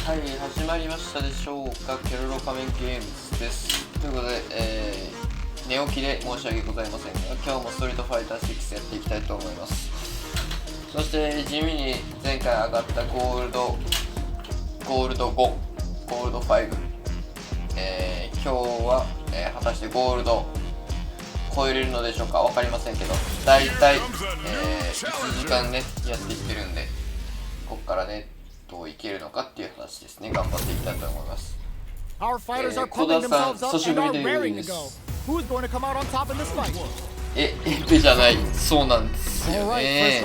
はい、始まりましたでしょうか。ケロロ仮面ゲームズです。ということで、寝起きで申し訳ございませんが、今日もストリートファイター6やっていきたいと思います。そして地味に前回上がったゴールド5、ゴールド5、今日は、果たしてゴールド超えれるのでしょうか。分かりませんけど、だいたい、1時間ねやってきてるんで、ここからねどういけるのかっていう話ですね。頑張っていきたいと思います。小田さん、久しぶりです。エペじゃない。そうなんですよね。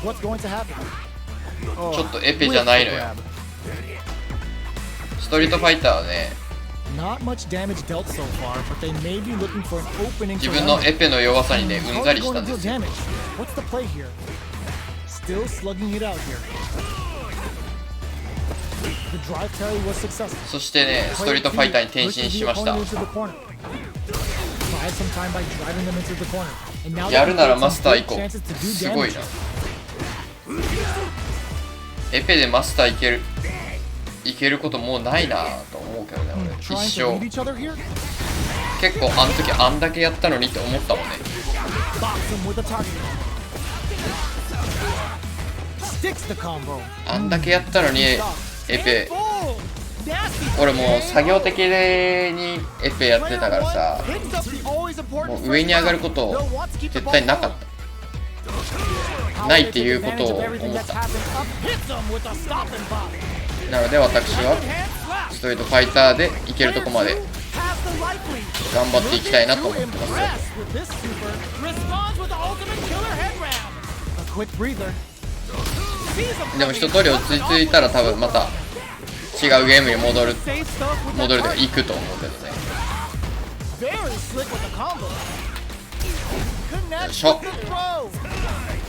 ちょっとエペじゃないのよ。ストリートファイターはね、自分のエペの弱さにねうんざりしたんですよ。そしてね、ストリートファイターに転身しました。やるならマスター行こう。すごいな。エペでマスターいけることもうないなと思うけどね。俺一生結構あの時あんだけやったのにって思ったもんね。あんだけやったのにエペ、俺もう作業的にエペやってたからさ、もう上に上がること絶対なかった、ないっていうことを思った。なので私はストリートファイターでいけるとこまで頑張っていきたいなと思ってますよ。でも一通り落ち着いたら多分また違うゲームに戻るというか行くと思うけどね。よいしょ。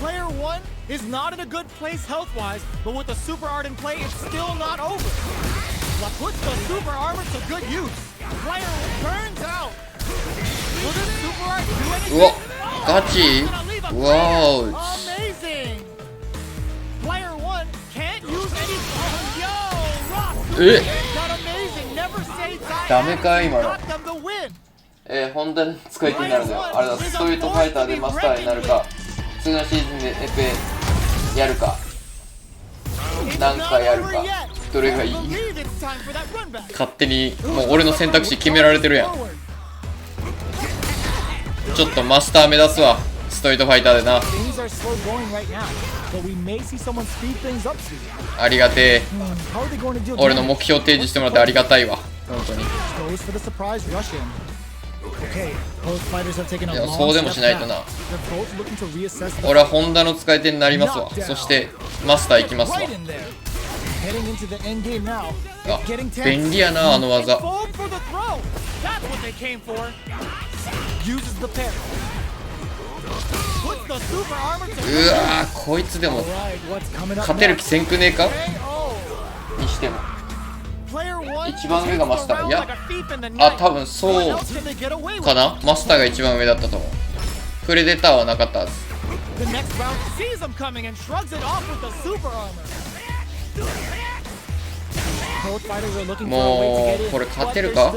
Player 1 is not in a good place health-wise, but with the super art in play, it's still not over. That puts the super armor to good use. Player turns out. Will this super art do anything? うわ、ガチ？わー。Amazing. Player 1 can't use any. Yo, Rock. Not amazing. Never say die. ダメか今の。 Got them to win. ホンダの使い手になるのよ。あれだ、ストリートファイターでマスターになるか、次のシーズンでエペやるか、なんかやるか、どれがいい？勝手にもう俺の選択肢決められてるやん。ちょっとマスター目指すわ、ストリートファイターでな。ありがてえ。俺の目標提示してもらってありがたいわ、本当に。いや、そうでもしないとな。俺はホンダの使い手になりますわ。そしてマスター行きますわ。あ、便利やな、あの技。うわー、こいつでも勝てる気せんくねえかにしても。一番上がマスター。いや、あ、多分そうかな。マスターが一番上だったと思う。プレデターはなかったはず。もうこれ勝てるか。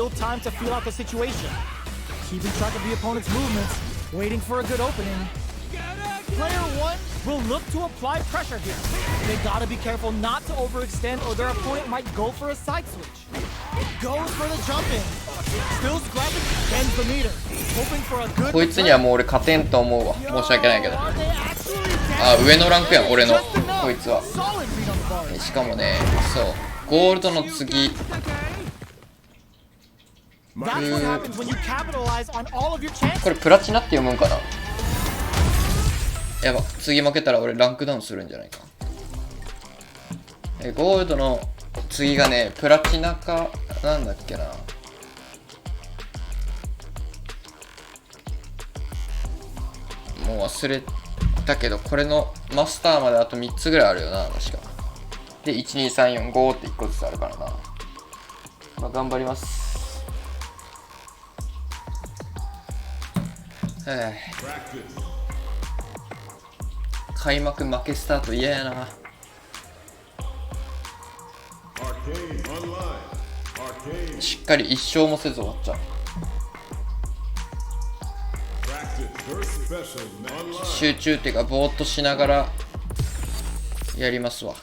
Player 1 will look to apply pressure here. They gotta be careful not to overextend or their opponent might go for a side switch. Goes for the jump in. Stills grabbing, bends the meter. Hoping for a good. こいつにはもう俺勝てんと思うわ。申し訳ないけど。あ、上のランクやん、俺の。こいつは。しかもね、そう。ゴールドの次。これプラチナって読むんかな。やば、次負けたら俺ランクダウンするんじゃないか。ゴールドの次がね、プラチナかなんだっけな。もう忘れたけど、これのマスターまであと3つぐらいあるよな、確か。で、1、2、3、4、5って1個ずつあるからな。まあ、頑張ります。開幕負けスタート嫌やな。しっかり一勝もせず終わっちゃう。集中っていうかぼーっとしながらやりますわ。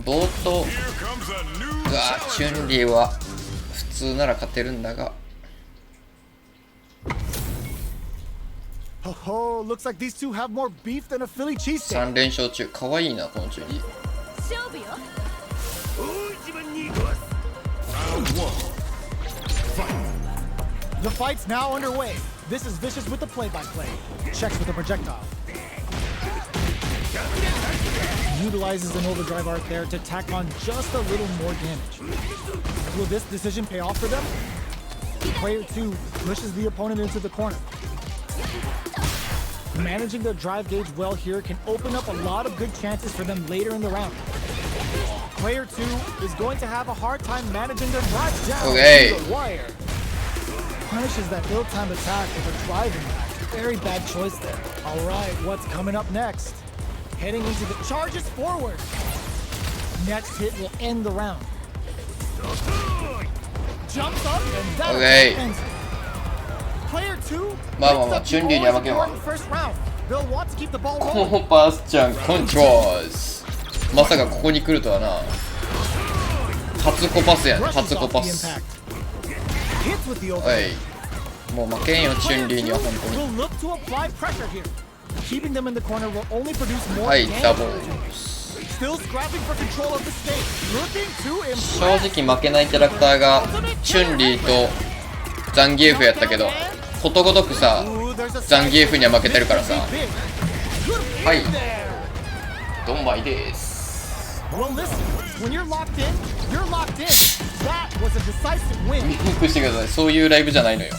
ぼーっとチュンリーは普通なら勝てるんだが。3連勝中。かわいいなこのチュンリー。The fight's now underway. This is Vicious with the play-by-play. Checks with the projectile. Utilizes an overdrive arc there to tack on just a little more damage. Will this decision pay off for them? Player 2 pushes the opponent into the corner. Managing the drive gauge well here can open up a lot of good chances for them later in the round. Player 2 is going to have a hard time managing their drive down to the wire. Punishes that ill-timed attack with a driving back. Very bad choice there. Alright, what's coming up next? Heading into the charges forward. Next hit will end the round. Jumps up and that ends it. Player 2 チュンリーには負けんわ。first round. They'll want to keep the ball コンパスちゃんコントローズ。まさかここに来るとはな。初コパスやね。初コパス。はい。もう負けんよチュンリーには本当に。はい、ダブル。正直負けないキャラクターがチュンリーとザンギエフやったけど、ことごとくさザンギエフには負けてるからさ。はい、ドンマイです。ミュークしてください。そういうライブじゃないのよ。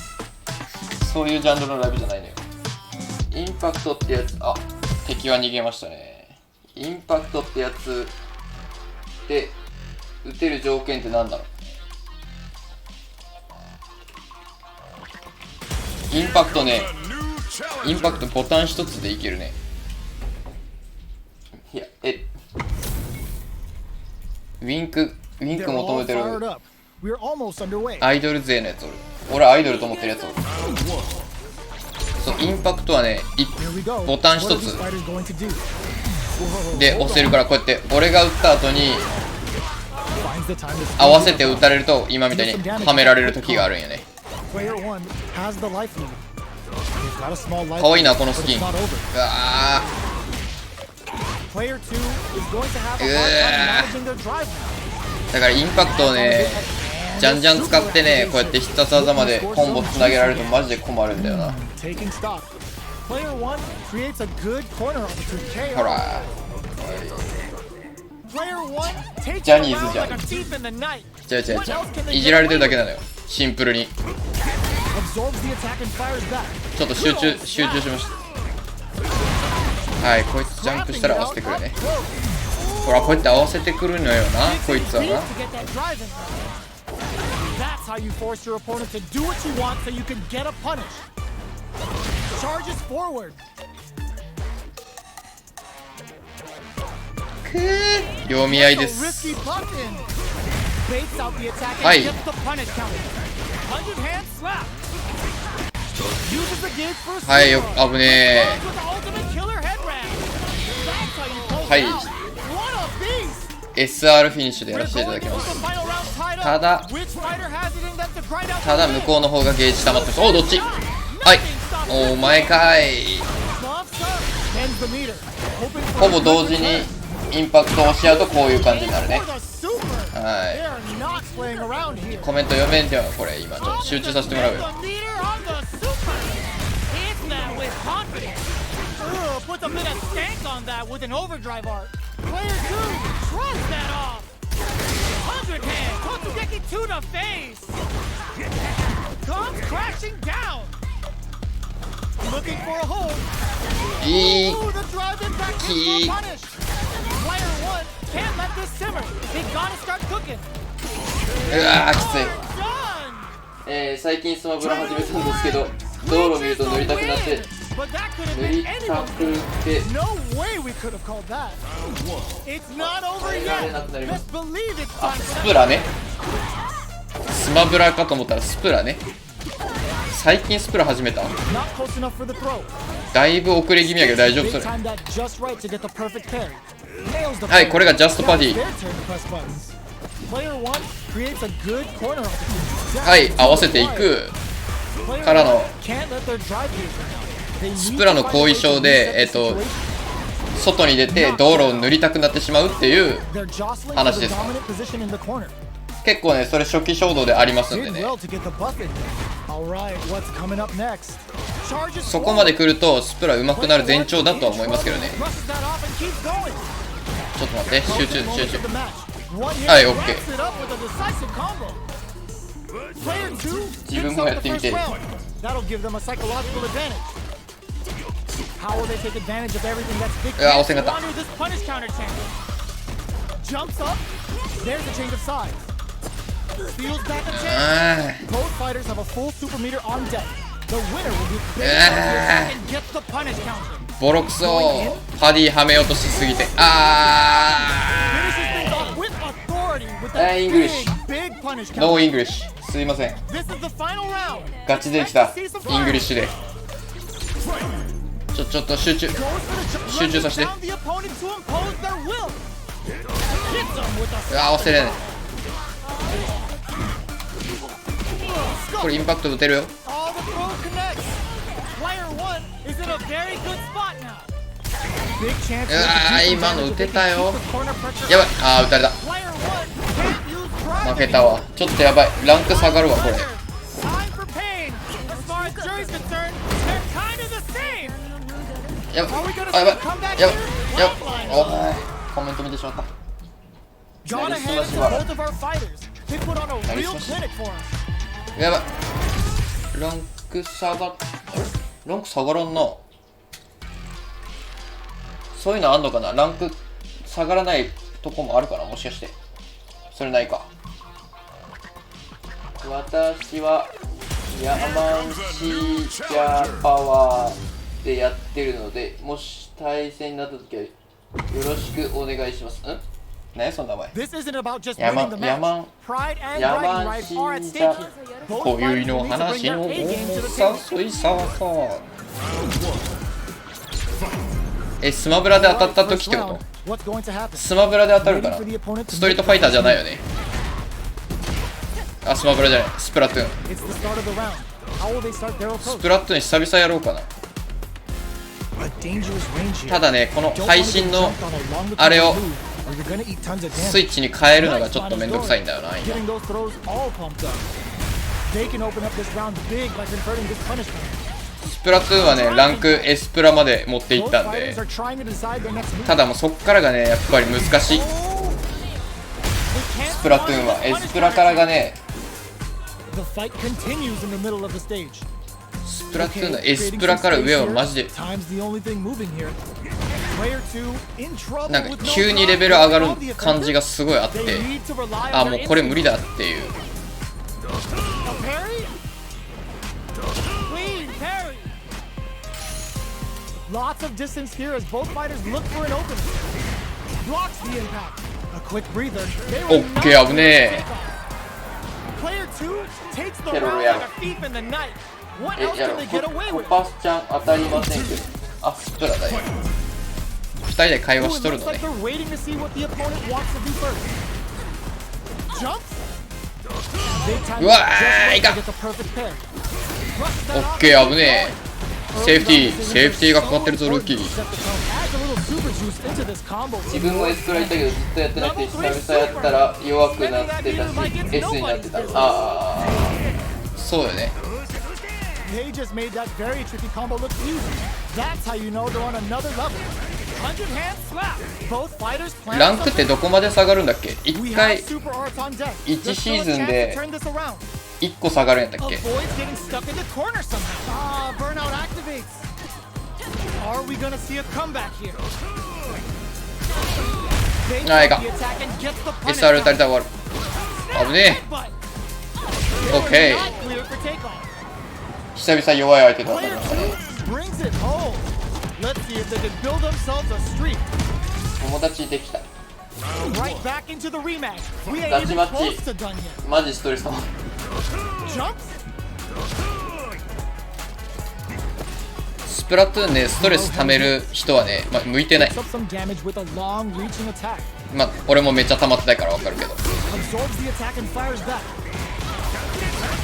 そういうジャンルのライブじゃないのよ。インパクトってやつ、あ、敵は逃げましたね。インパクトってやつで打てる条件ってなんだろう。インパクトね、インパクトボタン一つでいけるね。いや、ウィンク求めてるアイドル勢のやつおる。俺アイドルと思ってるやつおる。そう、インパクトはね、ボタン一つで押せるから、こうやって俺が打った後に合わせて打たれると今みたいにはめられる時があるんやね。かわいいなこのスキン。うわだからインパクトをねじゃんじゃん使ってね、こうやって必殺技までコンボつなげられるとマジで困るんだよな。ほらジャニーズじゃん。違う違う違う、いじられてるだけなのよ、シンプルに。ちょっと集中しました。はい、こいつジャンプしたら合わせてくるね。ほらこうやって合わせてくるのよな、こいつはな。That's how you force your opponent to do what you want so you can get a punish. Charges forward. 読み合いです。はい。はい、危ねえ。はい。SR フィニッシュでやらせていただきます。ただ向こうの方がゲージ溜まってます。お、どっち？はい、お前かい。ほぼ同時にインパクトを押し合うとこういう感じになるね。はい、コメント読めんじゃん。これ今ちょっと集中させてもらうよ。Player 2 shrugs that off. 100 hand, Totsuki to the face. Comes crashing down. Looking for a hold. Ooh, the drive impact is for punish. Player 1 can't let this simmer. They gotta start cooking. うわーきつい。最近スマブラ始めたんですけど道路見ると乗りたくなって塗りたくて耐えられなくなります。あ、スプラね。スマブラかと思ったらスプラね。最近スプラ始めた。だいぶ遅れ気味やけど大丈夫それ。はい、これがジャストパディ。はい、合わせていくからのスプラの後遺症で外に出て道路を塗りたくなってしまうっていう話です。結構ね、それ初期衝動でありますんでね。そこまで来るとスプラ上手くなる前兆だとは思いますけどね。ちょっと待って、集中。はい、OK。自分もやってみて。うわ、押せんかった。ボロクソパディはめようとしすぎて、イングリッシュノーイングリッシュ、すいません。ガチできたイングリッシュでちょっと集中させて。押せれない。これインパクト打てるよ。今の打てたよ。やばい、打たれた。負けたわ。ちょっとやばい、ランク下がるわこれ。やばい、コメント見てしまった。やばい、ランク下がらんな。そういうのあんのかな。ランク下がらないとこもあるかな、もしかして。それないか。私はヤマンシージャーパワーでやってるので、もし対戦になった時はよろしくお願いします。何やその名前。ヤマンシージャー今宵の話の誘いさわさ。スマブラで当たった時ってこと？スマブラで当たるかな。ストリートファイターじゃないよね。スマブラじゃない、スプラトゥーン。スプラトゥーン久々やろうかな。ただね、この配信のあれをスイッチに変えるのがちょっとめんどくさいんだよな今。スプラトゥーンはね、ランクエスプラまで持っていったんで、ただもうそっからがねやっぱり難しい。スプラトゥーンはエスプラからがね、スプラトゥーンのエスプラから上はマジでなんか急にレベル上がる感じがすごいあって、もうこれ無理だっていう。Lots of distance here as both fighters look for an opening. Blocks the impact. A quick breather. OK、危ねえ。Player 2 takes the round like a thief in the night. What else can they get away with? コパスちゃん当たりませんけど。スプラだよ。2人で会話しとるのね。うわー、いかん。OK、危ねえ。セーフティーがかかってるぞルーキー。自分もエスプラいたけどずっとやってなくて、久々やったら弱くなってたし S になってた。そうよね。ランクってどこまで下がるんだっけ。1回1シーズンで1個下がるんやったっけ。いかん。SR 打たれたら終わる。危ねえ。 OK。久々弱い相手と当たり Player ましたね。 2 brings it home. Let's see if they can build themselves a streak. 友達できた。 Right back into the rematch. We ain't ガチ even マッ close チ to done yet. マジストレス溜まる。 Jumps. スプラトゥーンでストレス溜める人はね、向いてない。 Picks up some damage with a long reaching attack. 俺もめっちゃ溜まってないから分かるけど。 Absorbs the attack and fires back.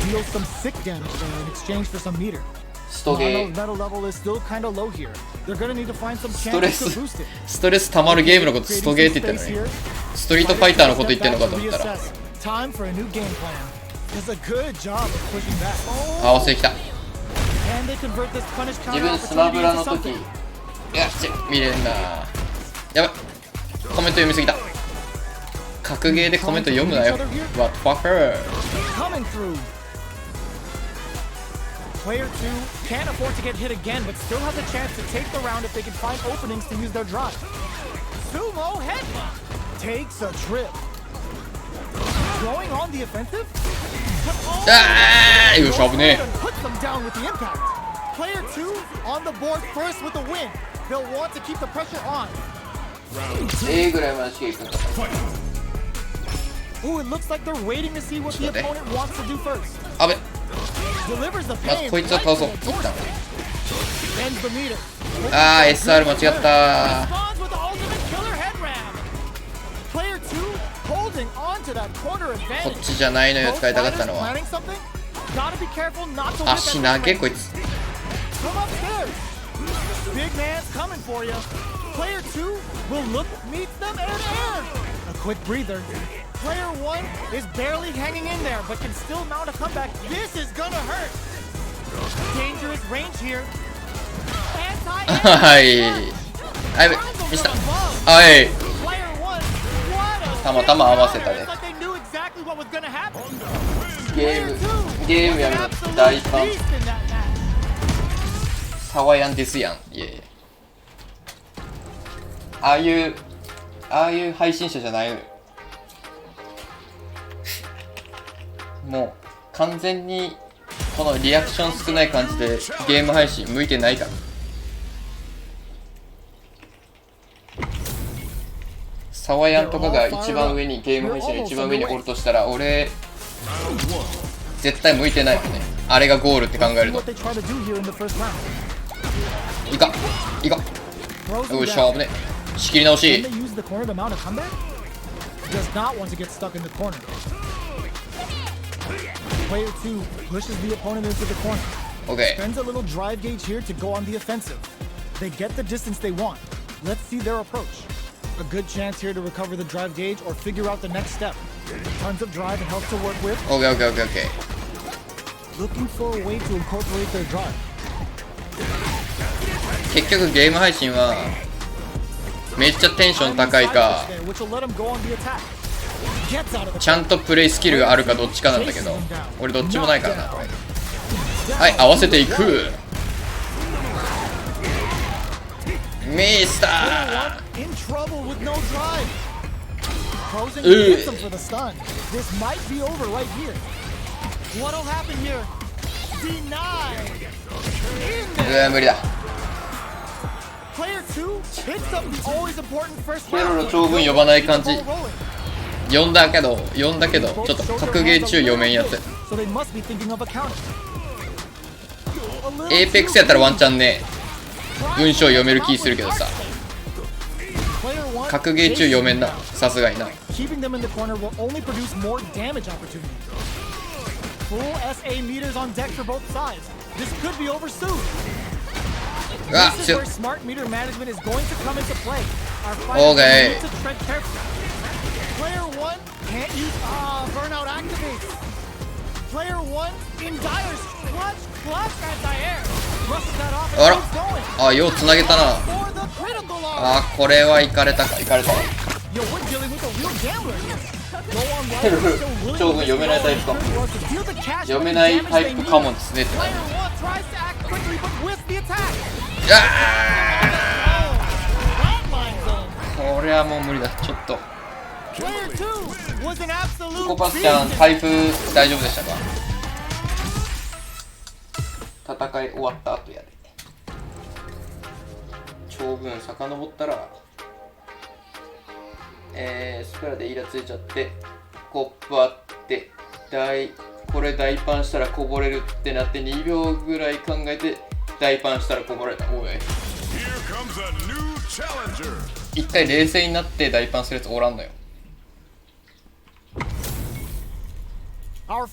Deals some sick damage there in exchange for some meter. ストゲ Mono's ー。 metal level is still kind of low here. They're gonna need to find some ストレ chances ス to boost it. ストレス溜まるゲームのことストゲーって言ったのに、ストリートファイターのこと言ってんのかと思ったら Time for a new game plan. Does a good job of pushing back. 合わせてきた。 And they convert this punish 自 counter 分スマ opportunity ブラ into の時 something. いや見れんな。やばい、コメント読みすぎた。格ゲーでコメント読むなよ。 What fucker。 Coming through. Player 2 can't afford to get hit again, but still has a chance to take the round if they can find openings to use their drive. Sumo headbutt takes a trip. Going on the offensive. あーよし危ね Puts them down with the impact. Player 2 on the board first with the win. They'll want to keep the pressure on. え。A ぐらいまでしか行くんだ。 Ooh, it looks like they're waiting to see what the opponent wants to do first. あべ、 Delivers the まず pain こいつは倒そう。 right to the torso. Ends the meter. あー SR 間違った。 Responds with the ultimate killer head ram. Player 2 holding on to that corner こ advantage. っちじゃないのよ、使いたかったのは。 Planning something? Gotta be careful not to whip 足 at 投げ the こいつ。 Come upstairs. Big man's coming for you. Player 2 will look, meets them air to air. A quick breather. Player 1 is barely hanging in there, but can still mount a comeback. This is gonna hurt. Dangerous range here. はい。あやべ、ミスった。はい。 Player 1, what a たまたま合わせたね。 It's like they knew exactly what was gonna happen. ゲ Player ー 2 ムやる was の an absolute 大ファン。 beast in that match. サワヤンですやん。いえ。ああいう配信者じゃないのよ。もう完全にこのリアクション少ない感じでゲーム配信向いてないから。サワヤンとかが一番上にゲーム配信の一番上におるとしたら俺絶対向いてないよね。あれがゴールって考えると。いかいか。よし危ね。仕切り直し。 Does not want to get stuck in the corner. Player 2 pushes the opponent into the corner. OK。 Spends a little drive gauge here to go on the offensive. They get the distance they want. Let's see their approach. A good chance here to recover the drive gauge or figure out the next step. Tons of drive and help to work with. OK。 Looking for a way to incorporate their drive. 結局ゲーム配信はめっちゃテンション高いか Which will let him go on the attack. Gets out of the ちゃんとプレイスキルがあるかどっちかなんだけど俺どっちもないからなこれ。はい合わせていく。ミスター in trouble with no drive. Frozen hits him for the stun. This might be over right here. What'll happen here? Denied. In うわ無理だ。 Player 2 picks up the always important first ケロ round. の長文呼ばない感じ。呼んだけどちょっと格ゲー中読めんやつ。 So they must be thinking of a counter. エーペックスやったらワンチャンね文章読める気するけどさ格ゲー中読めんなさすがにな。 Keeping them in the corner will only produce more damage opportunities. Full SA meters on deck for both sides. This could be over soon. うわ This is 強 where っ。 smart meter management is going to come into play. Our Okay. fighters need to tread carefully. Player 1 can't use burnout activates. Player 1 in dire clutch anti-air. Brushes that off あ and ら keeps going. あようつなげたな。 For the critical loss. あこれはいかれたかいかれたわ。 Yo, we're dealing with a real gambler here. Go on ケロ live, still willing 長文読めないタイプかも。 to deal the cash 読 with め the ない damage タ they イプ need. かもですねって Player 1 tries to act quickly but whiffs the attack. あ Flatline zone. ーこれはもう無理だちょっと。 Player 2 was an コ absolute コパスちゃん beast. 配布大丈夫でしたか。戦い終わった後やで。長文遡ったらスプラでイラついちゃってコップあってこれ大パンしたらこぼれるってなって2秒ぐらい考えて大パンしたらこぼれた。おい一回冷静になって大パンするやつおらんのよ。こ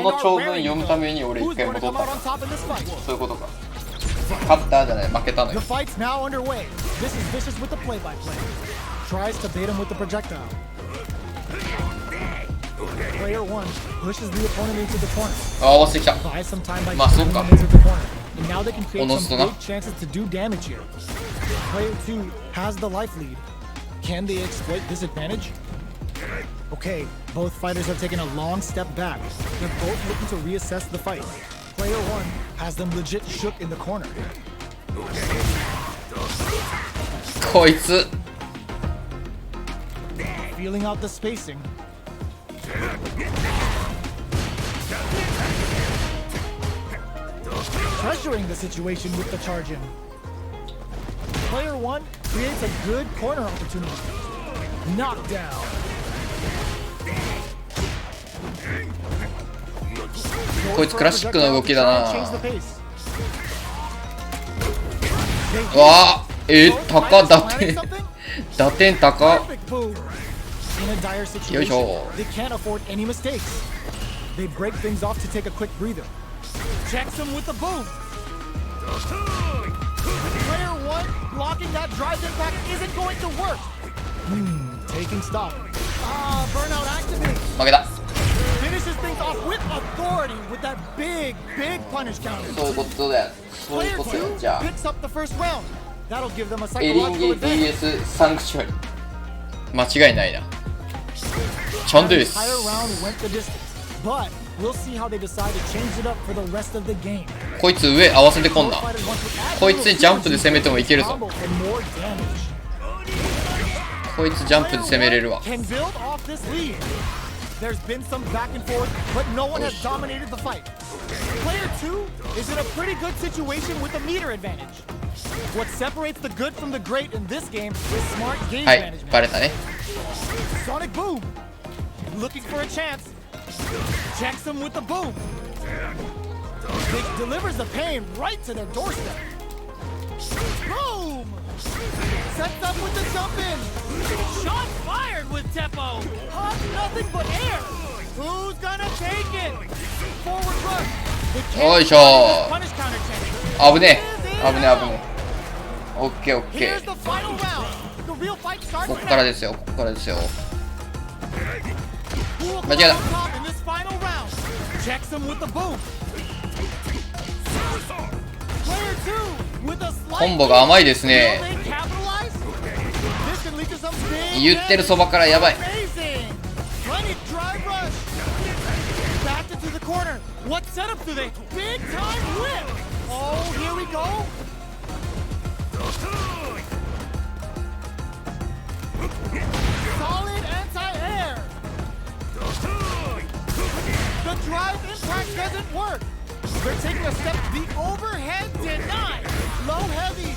の長文読むために俺一回戻ったからそういうことか。勝ったじゃない負けたのよ。ああ合わせてきた。まあそうかおのずとな。Okay, both fighters have taken a long step back. They're both looking to reassess the fight. Player 1 has them legit shook in the corner. こいつ Feeling out the spacing. Pressuring the situation with the charge in. Player 1 creates a good corner opportunity. Knockdown. こいつクラシックの動きだな。わあ高打点打点高。よいしょ。負けた。そういうことだよ。そういうことよ。じゃあエリンギ VS サンクチュアリ間違いないな。ちゃんとです。こいつ上合わせてこんな。こいつジャンプで攻めてもいけるぞ。こいつジャンプで攻めれるわ。There's been some back and forth, but no one has dominated the fight. Player 2 is in a pretty good situation with a meter advantage. What separates the good from the great in this game is smart game management. バレたね。 Sonic boom. Looking for a chance. Checks him with the boom. It delivers the pain right to their doorstep. Boom! Sets up with the jump in. Shot fired with tempo. Hot nothing but air. Who's gonna take it? Forward rush. Oh, sure.危ねえ。危ねえ危ねえ。オッケーオッケー。ここからですよ。ここからですよ。間違えた。コンボが甘いですね。言ってるそばからやばい。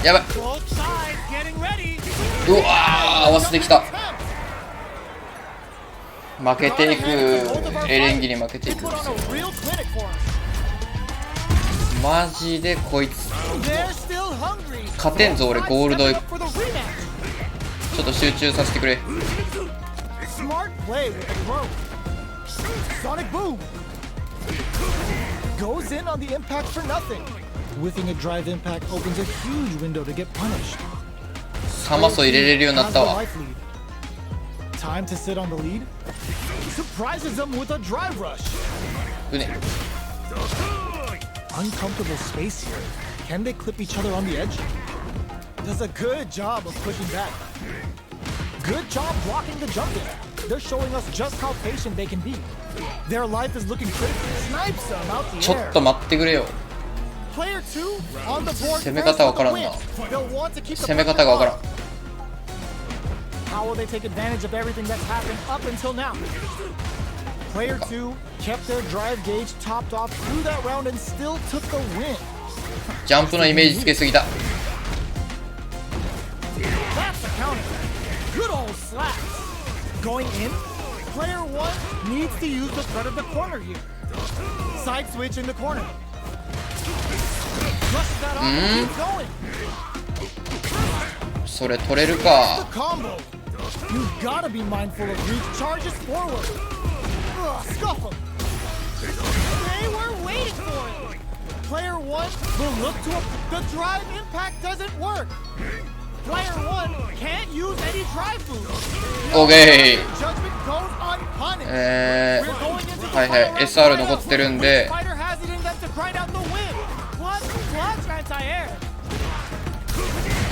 やばい。うわー合わせてきた。負けていく。エレンギに負けていくんですよ。マジでこいつ勝てんぞ俺。ゴールドちょっと集中させてくれ。Goes in on the impact for nothing. Whiffing a drive impact opens a huge window to get punished. サマソ入れれるようになったわ。 Time to sit on the lead. Surprises them with a drive rush. うね。 Uncomfortable space here. Can they clip each other on the edge? Does a good job of pushing back. Good job blocking the jump in. They're showing us just how patient they can be. Their life is looking critical. Snipes them out the air. ちょっと待ってくれよ。攻め方わからんな。攻め方がわからん。How will they take advantage of everything that's happened up until now? Player 2 kept their drive gauge topped off through that round and still took the win. ジャンプのイメージつけすぎた。 That's a counter. Good old slaps. Going in, player 1 needs to use the threat of the corner here. Side switch in the corner. Flush that off and keep going. それ取れるか。 The combo. You've got to be mindful of reach charges forward. Scuff him. They were waiting for it. Player 1 will look to the drive impact doesn't work. Player 1 can't use any drive boost. OK。 Judgment goes unpunished. はいはい、SR 残ってるんで。 Fighter has it in them to grind out the win. Plus anti-air.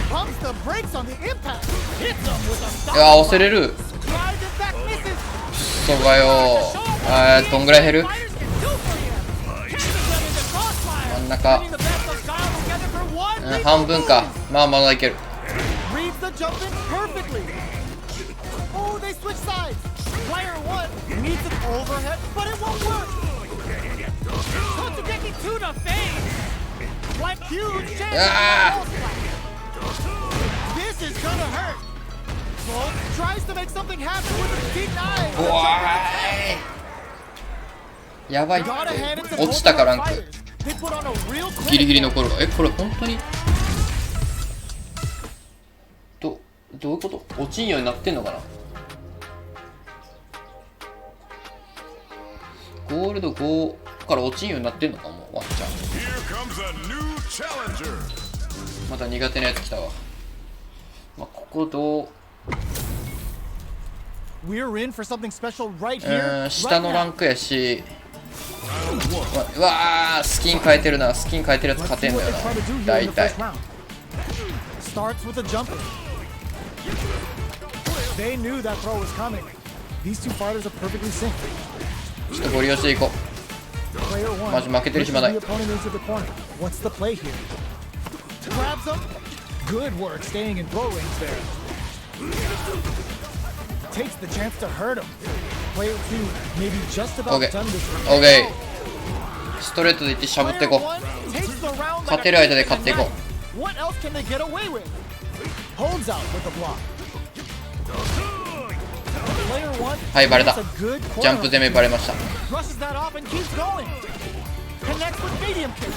Pumps the brakes on the impact. Hits them with a stop. いや、押せれる。 Drive impact misses. そうかよ。どんぐらい減る？ Fighters can do for you. Catches them in the crossfire. 真ん中。 Putting the best of style together for one. 半分か。まあまだいける。 Reads the jump in perfectly. Oh, they switch sides. Player 1 needs an overhead, but it won't work. Totsugeki to the face. Like huge chance. This is gonna hurt. Bolt tries to make something happen with a deep knife. やばいって。 Got a hand into 落ちたかラン both ク。 fighters. They put on a real ギリギリ clinic. 残るわ。これ本当にどういうこと？落ちんようになってんのかな。ゴールド5から落ちんようになってんのかもうワンちゃん。また苦手なやつ来たわ。まあ、ここどう We're in for something special right here. 下のランクやし、うわースキン変えてるな。スキン変えてるやつ勝てんだよな大体。 Starts with a jump. They knew that throw was coming. These two fighters are perfectly synced. ちょっとご利用していこう。 Player 1 マジ負けてる暇ない。 pushes the opponent into the corner. What's the play here? Grabs him. Good work staying in throw range there. Takes the chance to hurt him. Player 2 maybe just about Okay. done this. OK。ストレートでいってしゃぶっていこう。 Player 1 takes the round 勝 like て a る間で勝っていこ What else can they get away with? Holds out with the block. Player 1はいバレた。 makes a good ジャンプ corner. 攻めバレました。 Rushes that off and keeps going. Connects with medium kick.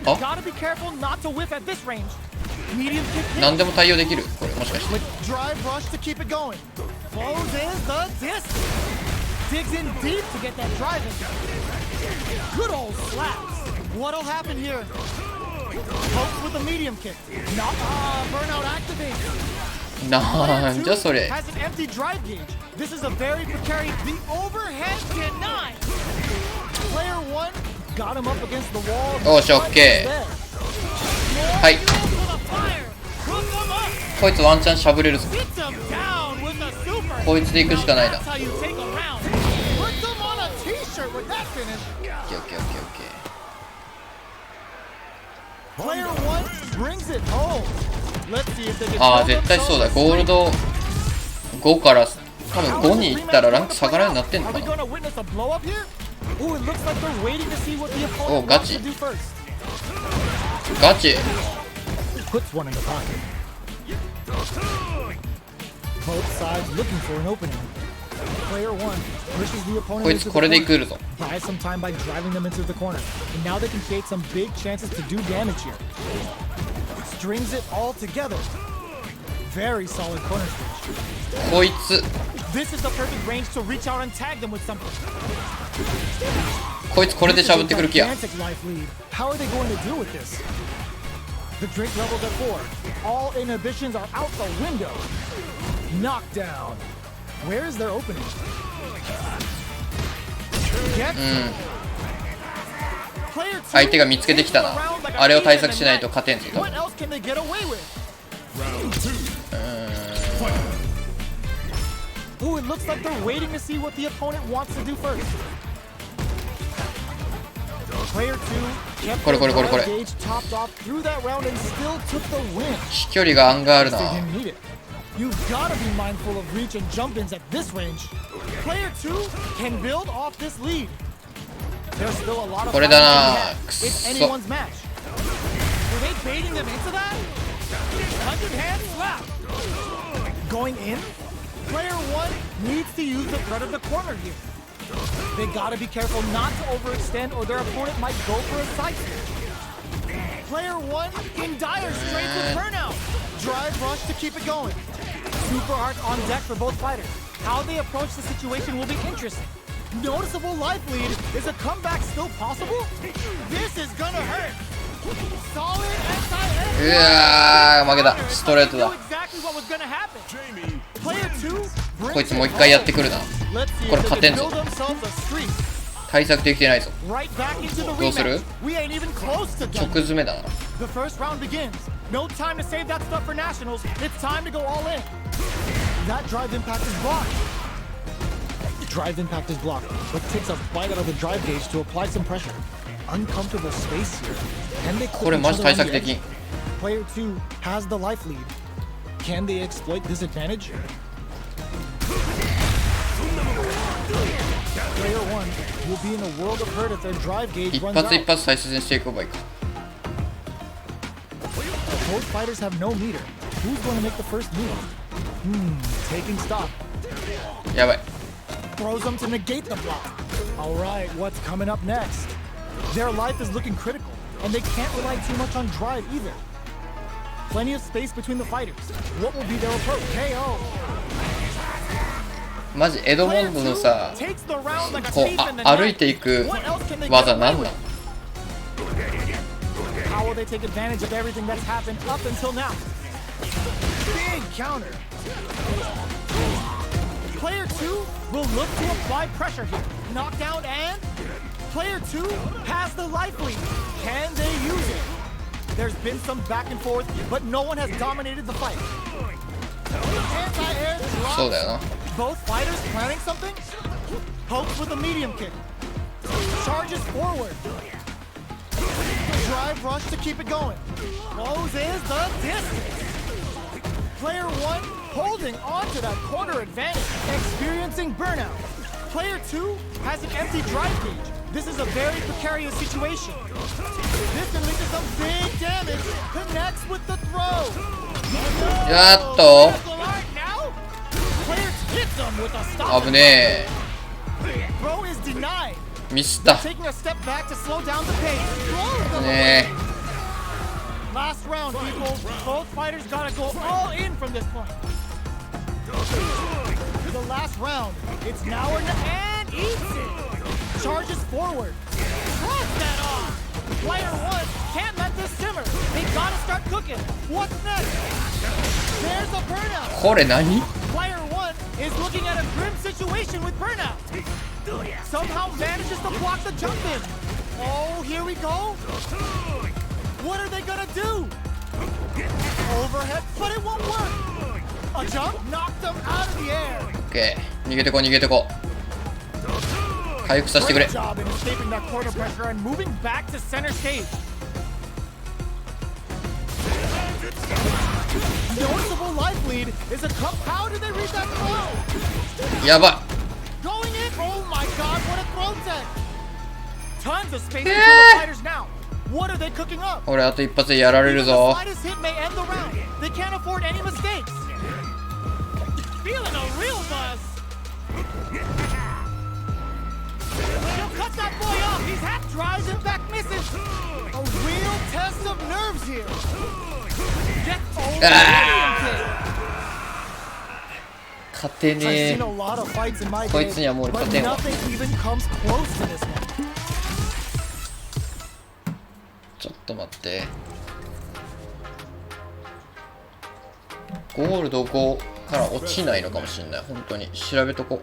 あ Gotta be careful not to whiff at this range. Medium kick hits 何でも対応できるこれもしかして。 with drive rush to keep it going. Closes the distance. Digs in deep to get that drive in. Good old slaps. What'll happen here? Pokes with a medium kick. Not burnout activates. なんじゃそれ。 Has an empty drive gauge. This is a very precarious. The overhead denied. Player 1 got him up against the wall. おし OK。はい。こいつワンチャンしゃぶれるぞ。こいつで行くしかないな。オッケーオッケーオッケーオッケー。 Player 1 brings it home. Let's see if they can ああ絶対そうだ。ゴールド5から多分5に行ったらランク下がらないようになってんのかな。おガチガチ。 Puts one in the pocket. Both sides looking for an opening. Player 1 pushes the こ opponent い into つ the これで corner. 来るぞ。 Buys some time by driving them into the corner. And now they can create some big chances to do damage here. Strings it all together. Very solid corner switch. こいつ This is the perfect range to reach out and tag them with something. こいつこれでしゃぶってくる気や。 Gigantic life lead. How are they going to deal with this? The drink level's at 4. All inhibitions are out the window. Knockdown. Where is their opening? Player 2 相手が見つけてきたな。あれを対策しないと勝てんぞ。 What else can they get away with? Ooh, it looks like they're waiting to see what the opponent wants to do first. Player 2 kept their drive gauge topped off through that round and still took the win. 飛距離がアンガーあるな。 They didn't need it. You've got to be mindful of reach and jump-ins at this range. Player 2 can build off this lead. There's still a lot of これだな。 It's くそ。 anyone's match. Were they baiting them into that? 100 hand slap. Going in? Player 1 needs to use the threat of the corner here. They gotta be careful not to overextend or their opponent might go for a side switch. Player 1 in dire straits with burnout. Drive rush to keep it going. Super arc on deck for both fighters. How they approach the situation will be interesting. Noticeable life lead. Is a comeback still possible? This is gonna hurt. Solid anti-air. うわー負けた。ストレートだ。 Exactly what was gonna happen. Player 2こいつもう一回やってくるな。これ勝てんぞ。対策できてないぞ。どうする？直詰めだな。 The first round begins. No time to save that stuff for nationals. It's time to go all in. That drive impact is blocked. Drive impact is blocked, but takes a bite out of the drive gauge to apply some pressure. Uncomfortable space here. Can they これマジ対策できん。 Player 2 has the life lead. Can they exploit this advantage? Player 1 will be in a world of hurt if their drive gauge 一 runs 発一 out. 発再生していけばいいか。 Both fighters have no meter. Who's going to make the first move? Taking stock. やばい。 Throws them to negate the block. All right, what's coming up next? Their life is looking critical, and they can't rely too much on drive either. Plenty of space between the fighters. What will be their approach? KO. マジエドモンドのさ、 Takes the round like a こう thief in the 歩い night. ていく What else can they 技 get なん away なん？ with? How will they take advantage of everything that's happened up until now? Big counter. Player 2 will look to apply pressure here. Knockdown and Player 2 has the life lead. Can they use it? There's been some back and forth, but no one has dominated the fight. Anti-air そうだ drops. よな。 Both fighters planning something? Pokes with a medium kick. Charges forward. Drive rush to keep it going. Closes the distance. Player 1 holding on to that corner advantage, experiencing burnout. Player 2 has an empty drive gauge. This is a very precarious situation. This can lead to some big damage. Connects with the throw. No! やっと Now? Player hits him with a stop. 危ね Throw is denied. え。ミスった。 Taking a step back to slow down the pace. Throws them ね away. Last round, people. Both fighters gotta go all in from this point. The last round. It's now or never. And eats it. Charges forward. Throws that off. Player 1 can't let this simmer. They gotta start cooking. What's next? There's a burnout. これ何？ Player 1 is looking at a grim situation with burnout. Somehow manages to block the jump in. Oh, here we go. What are they gonna do? Overhead, but it won't work. A jump knocked them out of the air. オッケー。逃げてこ逃げてこ。回復させてくれ。 Great job in escaping that corner pressure and moving back to center stage. Noticeable life lead is a cup. How did they read that throw? やば Going in. Oh my God! What a throw tech. Tons of space between the fighters now. What are they cooking up? い。俺あと一発でやられる Even the ぞ。 slightest hit may end the round. They can't afford any mistakes. Feeling a real buzz. He'll cut that boy off. He's half drives and back misses. A real test of nerves here. Get over the medium kick. 勝て I've ね seen え a。lot of fights in my こい day, つにはもう but 勝てんわ。 nothing even comes close to this one. ちょっと待って。ゴールド5から落ちないのかもしれない。本当に調べとこ。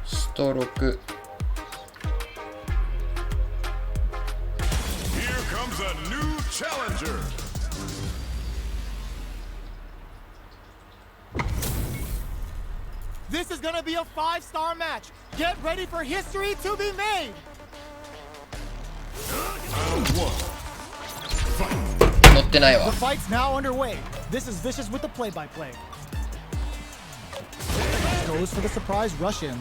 スト6。 Here comes a new challenger. This is gonna be a 5-star match. Get ready for history to be made. 乗ってないわ The。fight's now underway. This is Vicious with the play-by-play. Goes for the surprise rush in.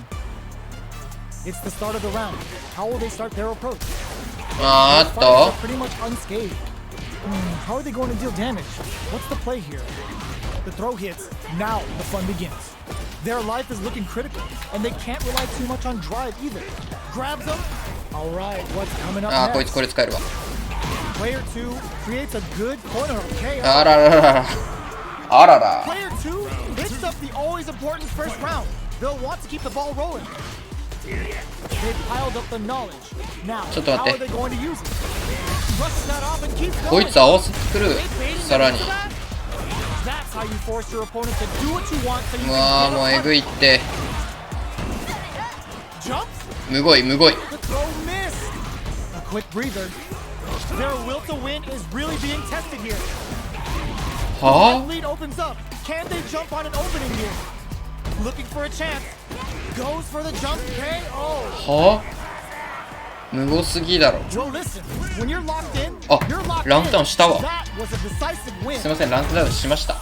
It's the start of the round. How will they start their approach? あーっ Fighters と are pretty much unscathed. How are they going to deal damage? What's the play here? The throw hits. Now the fun begins. Their life is looking critical, and they can't rely too much on drive either. Grabs them. All right, what's coming up あーこい next? つこれ使えるわ Player 2 creates a good corner of chaos. あららららあらら Player 2 hits up the always important first round. They'll want to keep the ball rolling. They've piled up the knowledge. Now, ちょっと待って how are they going to use it? Brush that off and keep こ going. いつ合わせてくる They baiting さらに them into that? That's how you force your opponent to do what you want so you うわー can もう get え a ぐいって jumps. むごいむごい The throw missed. A quick breather. Their will to win is really being tested here. は Lead opens up. Can they jump on an opening here? Looking for a chance. Goes for the jump KO. はむごすぎだろ Well, listen. When you're locked in, あ you're locked ランクダウンしたわ in. That was a decisive win. すいませんランクダウンしました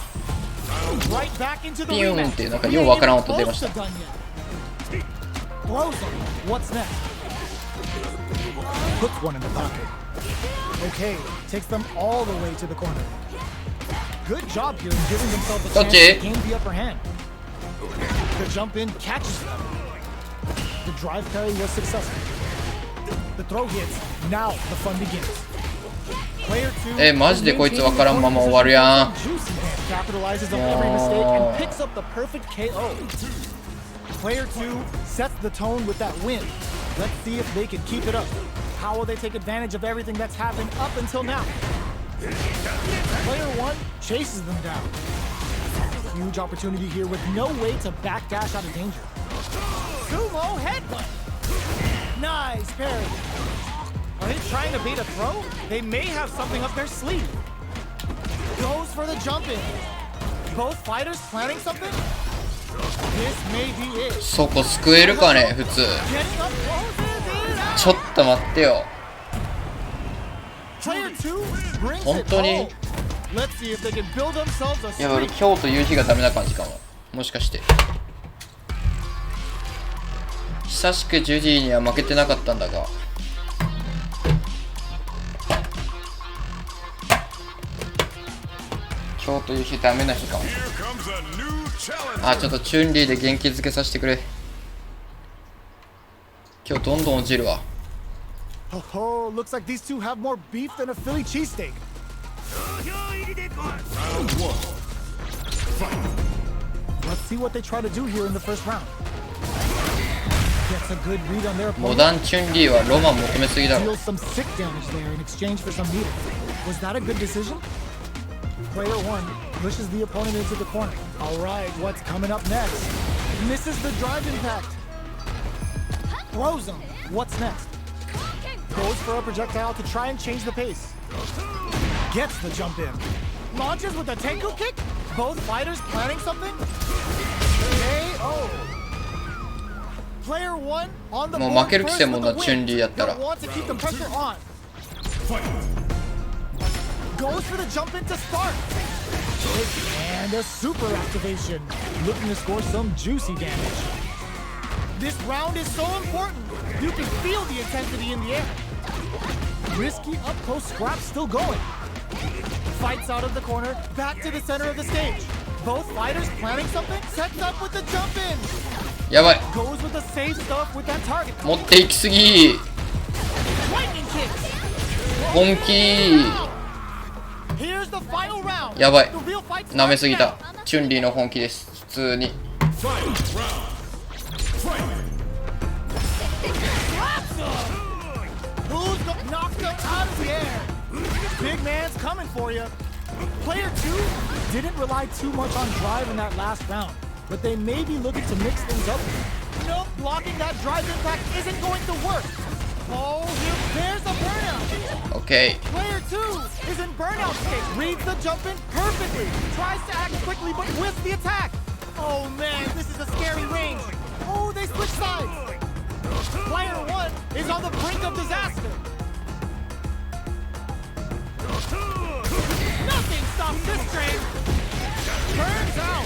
Right back into the ピューン rematch. っていうなんかようわからん音出ました Throws them. What's next? Puts one in the pocket. Okay, takes them all the way to the corner. Good job here in giving themselves a chance to gain the upper hand. The jump in catches them. The drive parry was successful. The throw hits. Now the fun begins. Player 2マジでこいつわからんまま終わるやん capitalizes on every mistake and picks up the perfect KO. Player 2 sets the tone with that win. Let's see if they can keep it up. How will they take advantage of everything that's happened up until now? Player 1 chases them down. Huge opportunity here with no way to backdash out of danger. Sumo headbutt. Nice parry. Are they trying to bait a throw? They may have something up their sleeve. Goes for the jump in. Both fighters planning something? This may be it. そこ救えるかね普通 Getting up close. ちょっと待ってよ Player 2 brings 本 it 当に home. Let's see if they can build themselves a いや俺 streak. 今日という日がダメな感じかももしかして久しくジュディには負けてなかったんだが今日という日ダメな日かも Here comes a new challenger. あちょっとチュンリーで元気づけさせてくれ今日どんどん落ちるわ Oh, looks like these two have more beef than a Philly cheesesteak. Let's see what they try to do here in the first round. Gets a good read on their モ opponent. ダンチュンリーはロマン求めすぎだろ Deals some sick damage there in exchange for some meters. Was that a good decision? Player 1 pushes the opponent into the corner. All right, what's coming up next? Misses the drive impact. Throws him. What's next? Goes for a projectile to try and change the pace. Gets the jump in. Launches with a Tenku kick? Both fighters planning something? KO. Player 1 on the もう board 負ける気 first せんもん with な the チュン win. リーやったら They'll want to keep the pressure on. Goes for the jump in to start. And a super activation. Looking to score some juicy damage. This round is so important. You can feel the intensity in the air. Risky up close scrap still going. Fights out of the corner, back to the center of the stage. Both fighters planning something, sets up with the jump in. やばい Goes with the safe stuff with that target. 持っていきすぎ Lightning kicks. 本気 Here's the final round. やばい The real fight's 舐めすぎ starting た now. チュンリーの本気です普通に Who's knocked him out of the air? Big man's coming for you. Player 2 didn't rely too much on drive in that last round, but they may be looking to mix things up. Nope, blocking that drive impact isn't going to work. Oh, there's a burnout. OK Player 2 is in burnout state. Reads the jump in perfectly. Tries to act quickly, but whiffs the attack. Oh man, this is a scary range. Oh, they switch sides. Player 1 is on the brink of disaster. Nothing stops this train. Burns out.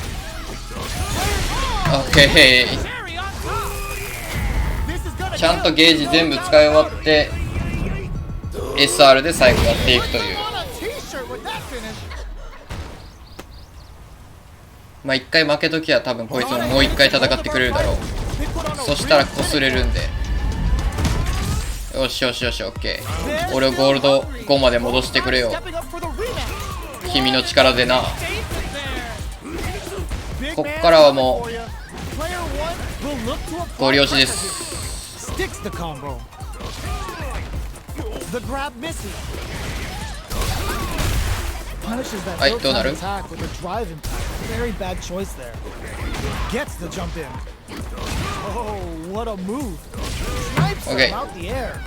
オッケー。 Cherry on top. This is gonna ちゃんとゲージ全部使い終わって SR で最後やっていくという。 on a t-shirt with that finish. まあ一回負けときは多分こいつももう一回戦ってくれるだろう。 They put on a そしたら擦れるんで。よしよしよし、オッケー。俺をゴールド5まで戻してくれよ。 stepping up for the rematch. 君の力でな。 Takes it there. Big こっ man からはも for you. Player one will look to う apply ゴリ押しで pressure す。 here. Sticks the combo. The grab misses. Punishes that はい、 ill どうな timed る？ attack with a drive impact. Very bad choice there. Gets the jump in. Oh, what a move. Snipes Okay. him out the air.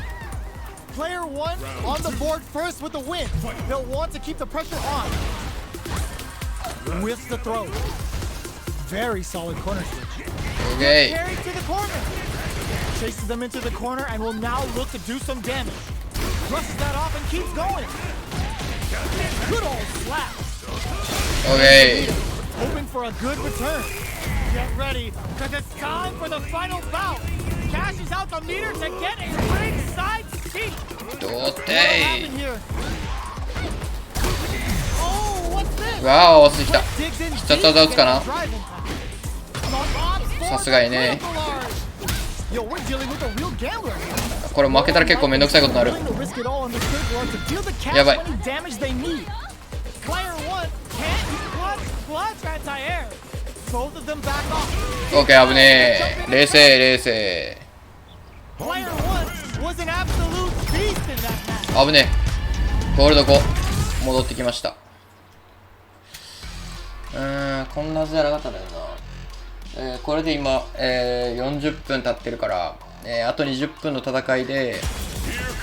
Player one on the board first with the win. They'll want to keep the pressure on. With the throw. Very solid corner switch. オッケ Carry to the corner. Chases them into the corner and will now look to do some damage. Brushes that off and keeps going. Good old slap. ー。オッケ Hoping for a good return. Get ready, because it's time for the final bout. Cashes out the meter to get a ringside seat. ー。どう What て happened here? Oh, what's this? ー。わあ、合わせてきた。 Digs in 必殺技打つかな。 drive impact. さすがにね。 Yo, we're dealing with a real gambler here. これ負けたら結構めんどくさいことになる。 Willing to risk it all on this critical art to deal the cash やばい。 money damage they need. Player one can't clutch anti-air. Both of them back off. オッケー、危ねえ。冷静冷静。 Player one was an absolute beast in that match. 危ねえ。ゴールド5戻ってきました。こんなはずじゃなかったんだよな。これで今、40分経ってるから、あと20分の戦いで Here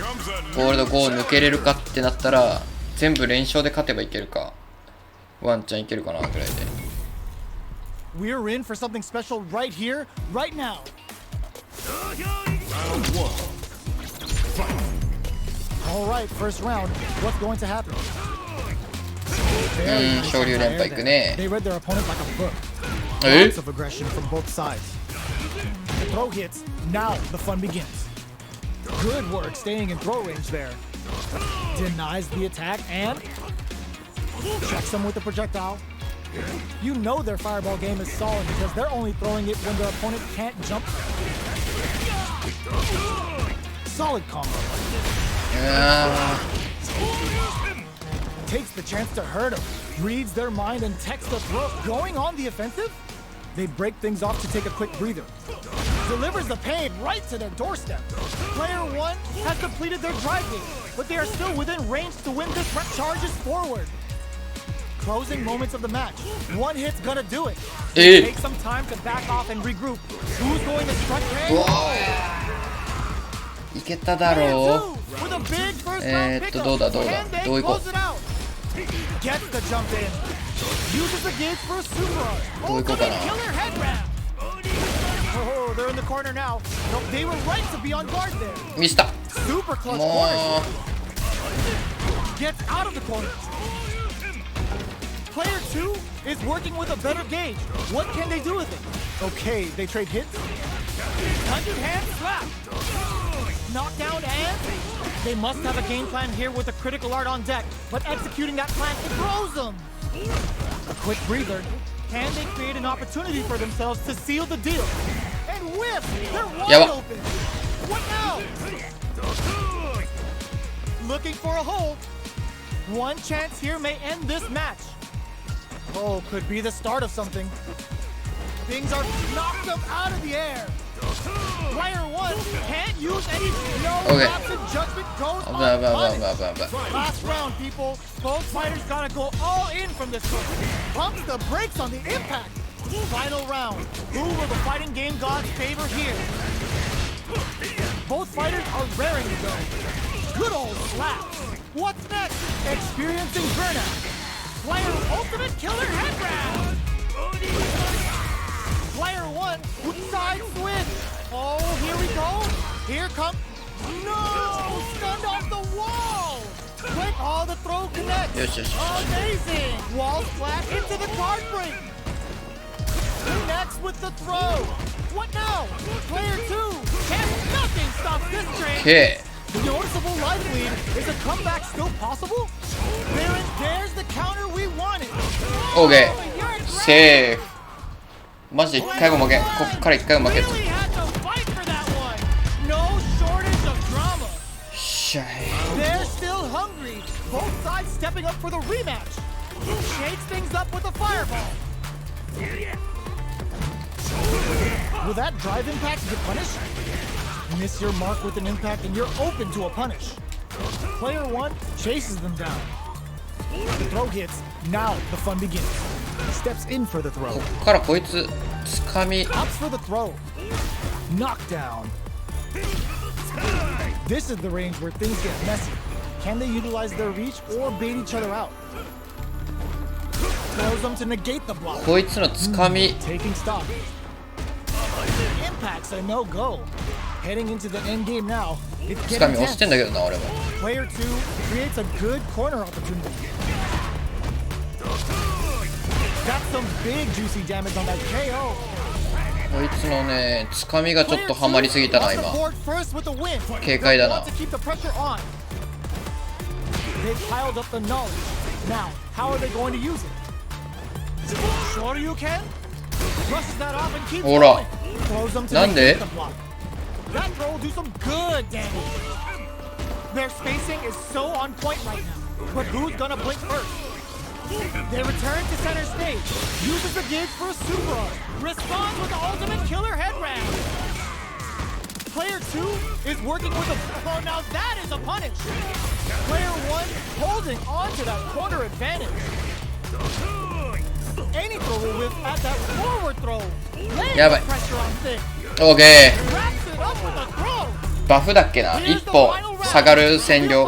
comes a ゴー new ルド5を抜けれるかってなったら全部連勝で勝てばいけるか、ワンチャンいけるかなぐらいで。 We're in for something special right here, right now. All right, first round. What's going to happen? Very nice 昇竜連覇いく anti-air ね。 there. They read their opponent like a book. え Lots of aggression from both sides. The throw hits. Now the fun begins. Good work staying in throw range there. Denies the attack and checks them with the projectile. You know their fireball game is solid because they're only throwing it when their opponent can't jump. Solid combo. あ Takes the chance to hurt him. Reads their mind and techs the throw. Going on the offensive? They break things off to take a quick breather. Delivers the pain right to their doorstep. Player one has completed their drive game, but they are still within range to win this charges forward. Closing moments of the match. One hit's gonna do it. Eh. Take some time to back off and regroup. Who's going to strike う pain? わーいけただ Player ろ two with a big first round pickup. どうだどうだ And they どういこう close it out. Gets the jump in. Uses the gauge for a super art. どういこうかな。 Killer head wrap. Oh, they're in the corner now. No, they were right to be on guard there. ミスった。 Super clutch も corner. う Gets out of the corner. Player two is working with a better gauge. What can they do with it? Okay, they trade hits. 100 hand slap. Knockdown and they must have a game plan here with a critical art on deck, but executing that plan throws them. A quick breather. Can they create an opportunity for themselves to seal the deal? And whip! They're wide Yeah, open. What now? Looking for a hold. One chance here may end this match. Oh, could be the start of something. Things are knocked them out of the air. Player one can't use any Okay. lapse in judgment goes Blah, blah, blah, unpunished. blah, blah, blah. Last round, people. Both fighters gotta go all in from this one. Pumps the brakes on the impact. Final round. Who will the fighting game gods favor here? Both fighters are raring to go. Good old slap. What's next? Experiencing burnout. Player ultimate killer head wrap. Player one side switch. Oh, here we go. Here comes. No! Stunned off the wall! Quick, oh, the throw connects. Yes. Amazing. Wall flat into the card break. Connects with the throw. What now? Player 2. Nothing stops this train. Okay. The noticeable life lead. Is a comeback still possible? There's the counter we wanted. OK Oh, you're great. セーフマジで1回も負けん。こっから1回も負けん。 Really had to fight for that one. No shortage of drama. しゃい They're still hungry. Both sides stepping up for the rematch. Shakes things up with a fireball. Will that drive impact get punished? Miss your mark with an impact and you're open to a punish. Player 1 chases them down. The throw hits. Now the fun begins. Steps in for the throw. こっからこいつつかみ Opts for the throw. Knockdown. This is the range where things get messy. Can they utilize their reach or bait each other out? Throws them to negate the block. こいつのつかみ Taking stock. Impacts a no-go. Heading into the end game now. It's つか getting み押してんだ tense. けどな俺も Player 2 creates a good corner opportunity. Got some big juicy damage on that KO. こいつのねつかみがちょっとハマりすぎたな今 警戒だな They piled up the knowledge. Now, how are they going to use it? Sure you can. Brushes that off and keeps ほら going. Throws them to なんで negate the block. That throw will do some good damage. Their spacing is so on point right now. But who's gonna blink first? They return to center stage. Uses the gauge for a super arm. Responds with the ultimate killer head ram. Player 2 is working with a... Oh, now that is a punish. Player 1 holding on to that corner advantage. Any throw will whip at that forward throw. Yeah, Laying but- pressure on thick. OK Wraps it up with a throw. バフだっけな一歩下がる戦略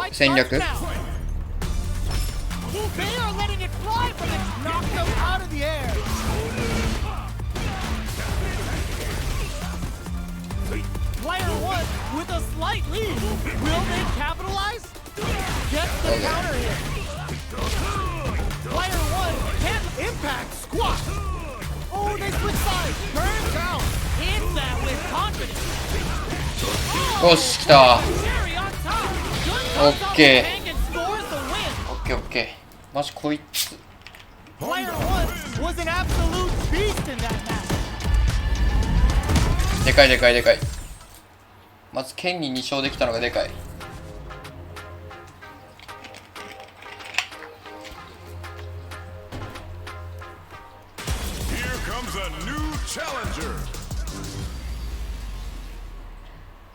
They are letting it fly, but it's knocked them out of the air. Player 1 with a slight lead. Will they capitalize? Gets the counter hit. Player 1 can't impact squat. Oh, they switch sides. Turns out. Hits that with confidence. よし来た Cherry on top. Good comes off the Okay. tank and scores the win. OK マジこいつ Player 1 was an absolute beast in that match. でかいでかいでかいまず剣に2勝できたのがでかい Here comes a new challenger.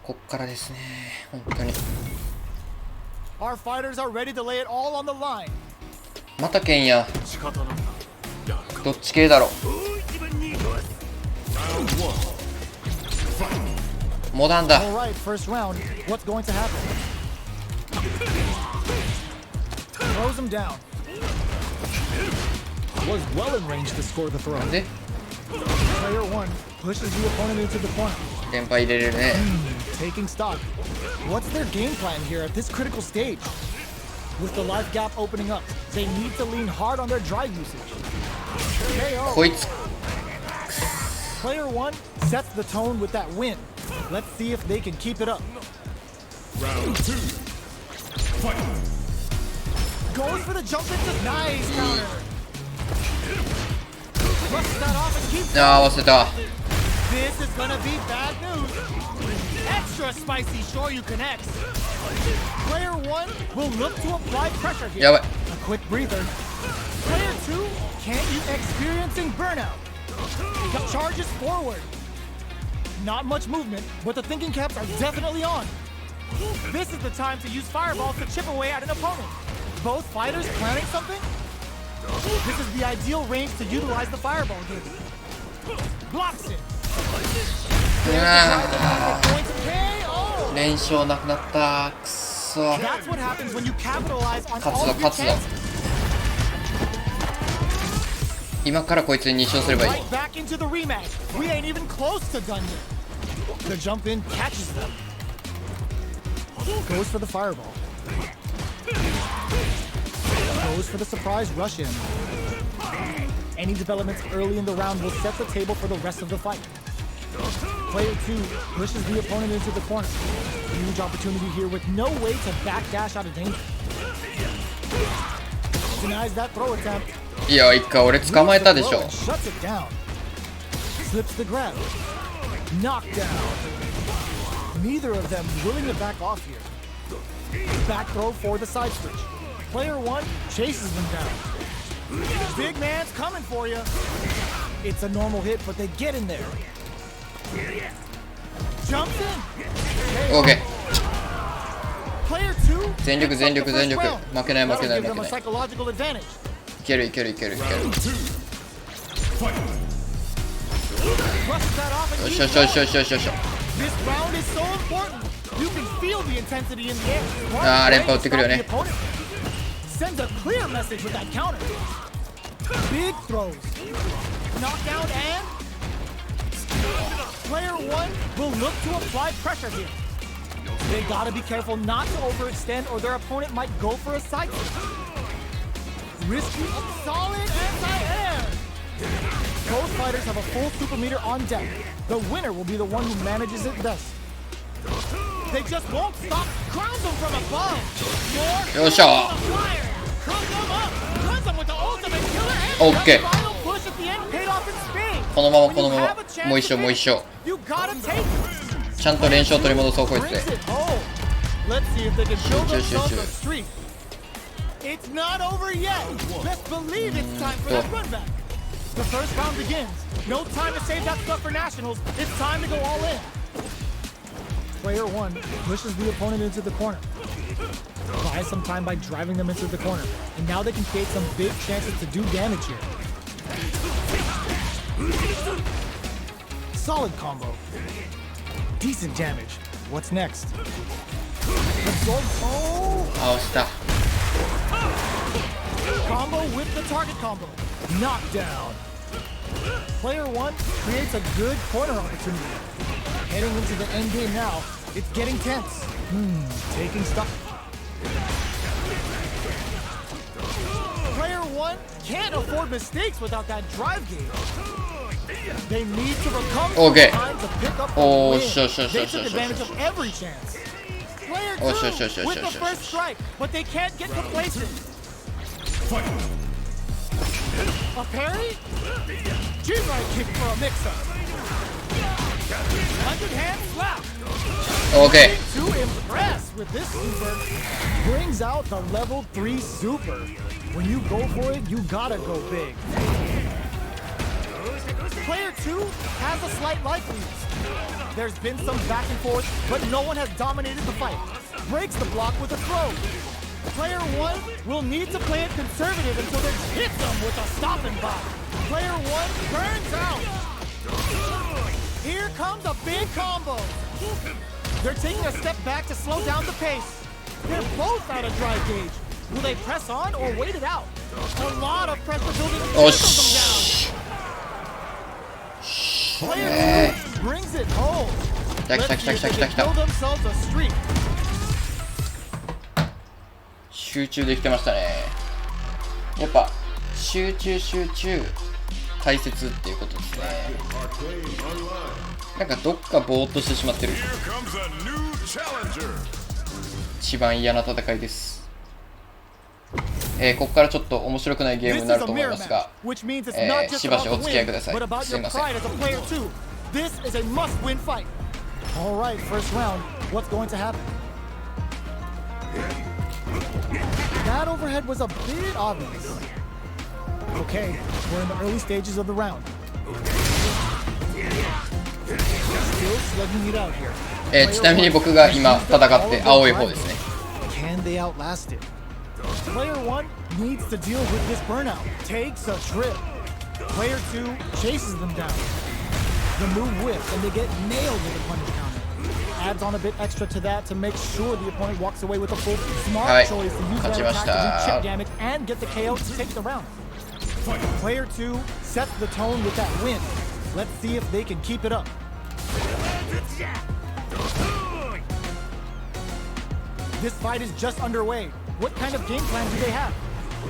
こっからですね本当に Our fighters are ready to lay it all on the line. また剣やどっち系だろモダンだ All right, first round. What's going to happen? Throws him down. Was well in range to score the throw. なんで Player 1 pushes the opponent into the corner. 連敗入れれるね Taking stock. What's their game plan here at this critical stage? With the life gap opening up, they need to lean hard on their drive usage. KO. こいつ Player 1 sets the tone with that win. Let's see if they can keep it up. Round 2. Fight. Goes for the jump into nice counter. Brushes that off and keeps あー合わせた This is gonna be bad news. Extra spicy Shoryu connects. Player 1 will look to apply pressure here. やばい A quick breather. Player 2 can't be experiencing burnout. Charges forward. Not much movement, but the thinking caps are definitely on. This is the time to use fireballs to chip away at an opponent. Both fighters planning something? This is the ideal range to utilize the fireball game. Blocks it. うわ Going to KO. ー連勝なくなったくっそ That's what happens when you capitalize on 勝 all つぞ of your 勝つぞ chances. 今からこいつに2勝すればいい Right back into the rematch. We ain't even close to done yet. The jump in catches them. Goes for the fireball. Goes for the surprise rush in. Any developments early in the round will set the table for the rest of the fight. Player 2 pushes the opponent into the corner. Huge opportunity here with no way to backdash out of danger. Denies that throw attempt. いや、一回俺捕まえたでしょ。 Shuts it down. Slips the grab. Knocked down. Neither of them willing to back off here. Back throw for the side switch. Player 1 chases them down. Big man's coming for you. It's a normal hit, but they get in there. Jumps in. OK。 Player 2. 全力全力全力。負けない負けない That'll give 負 them け a ない。 psychological advantage. いけるいけるいけるいける。 Fight. Brushes that off and よ keeps しよしよしよしよしよし。 This round is so important. You can feel the intensity in the air. Ah, 連覇打ってくるよね。 Sends a clear message with that counter. Big throws. Knockdown and player 1 will look to apply pressure here. They gotta be careful not to overextend or their opponent might go for a side kick. Risky, solid anti-air. Both fighters have a full super meter on deck. The winner will be the one who manages it best. They just won't stop. Crowns them from above. More よっしゃ。 fire. Crowns them up. Crowns them with the ultimate killer and OK。 final push at the end paid off in spades. このまま When こ you のま have a ま chance もう一勝 to もう一勝。 You gotta take it. ちゃんと連勝取り戻そうこいつ Brings で。 it home. Let's see if they can build Shoot, shoot, themselves shoot, a shoot. streak. It's not over yet. Best believe it's time for that run back. The first round begins. No time to save that stuff for nationals. It's time to go all in. Player 1 pushes the opponent into the corner. Buys some time by driving them into the corner. And now they can create some big chances to do damage here. Solid combo. Decent damage. What's next? Absorb. Oh! あ、押した。 Combo with the target combo. Knockdown. Player 1 creates a good corner opportunity. Heading into the end game now. It's getting tense. Taking stock. Player 1 can't afford mistakes without that drive gauge. They need to recover Okay. time to pick up the Oh, win. sure. They took advantage of every chance. Player 2 Oh, sure. with the first strike, but they can't get complacent. Fight. A parry? G-right kick for a mix-up. 100-hand slap. OK。 To impress with this super brings out the level 3 super. When you go for it, you gotta go big. Player 2 has a slight life lead. There's been some back and forth, but no one has dominated the fight. Breaks the block with a throw. Player 1 will need to play it conservative until they hit them with a stopping block. Player 1 burns out. Here comes a big combo. They're taking a step back to slow down the pace. They're both out of drive gauge. Will they press on or wait it out? A lot of pressure building to Oh, trickle them down. Player 2 brings it home. 来た来た来た来た来た来た。 Build themselves a streak. 集中できてましたね。やっぱ集中大切っていうことですね。なんかどっかぼーっとしてしまってる。 Here comes a new challenger. 一番嫌な戦いです。ここからちょっと面白くないゲームになると思いますが、しばしお付き合いください。すいません。 This is a must-win fight. All right, first round. What's going to happen? That overhead was a bit obvious. Okay, we're in the early stages of the round. Still slugging it out here. ちなみに僕が今戦って青い方ですね。 Can they outlast it? Player 1 needs to deal with this burnout. Takes a trip. Player 2 chases them down. The move whips and they get nailed with a punish counter. Adds on a bit extra to that to make sure the opponent walks away with a full smart choice to use that attack to do chip damage and get the KO to take the round. Player 2 sets the tone with that win. Let's see if they can keep it up. This fight is just underway. What kind of game plan do they have?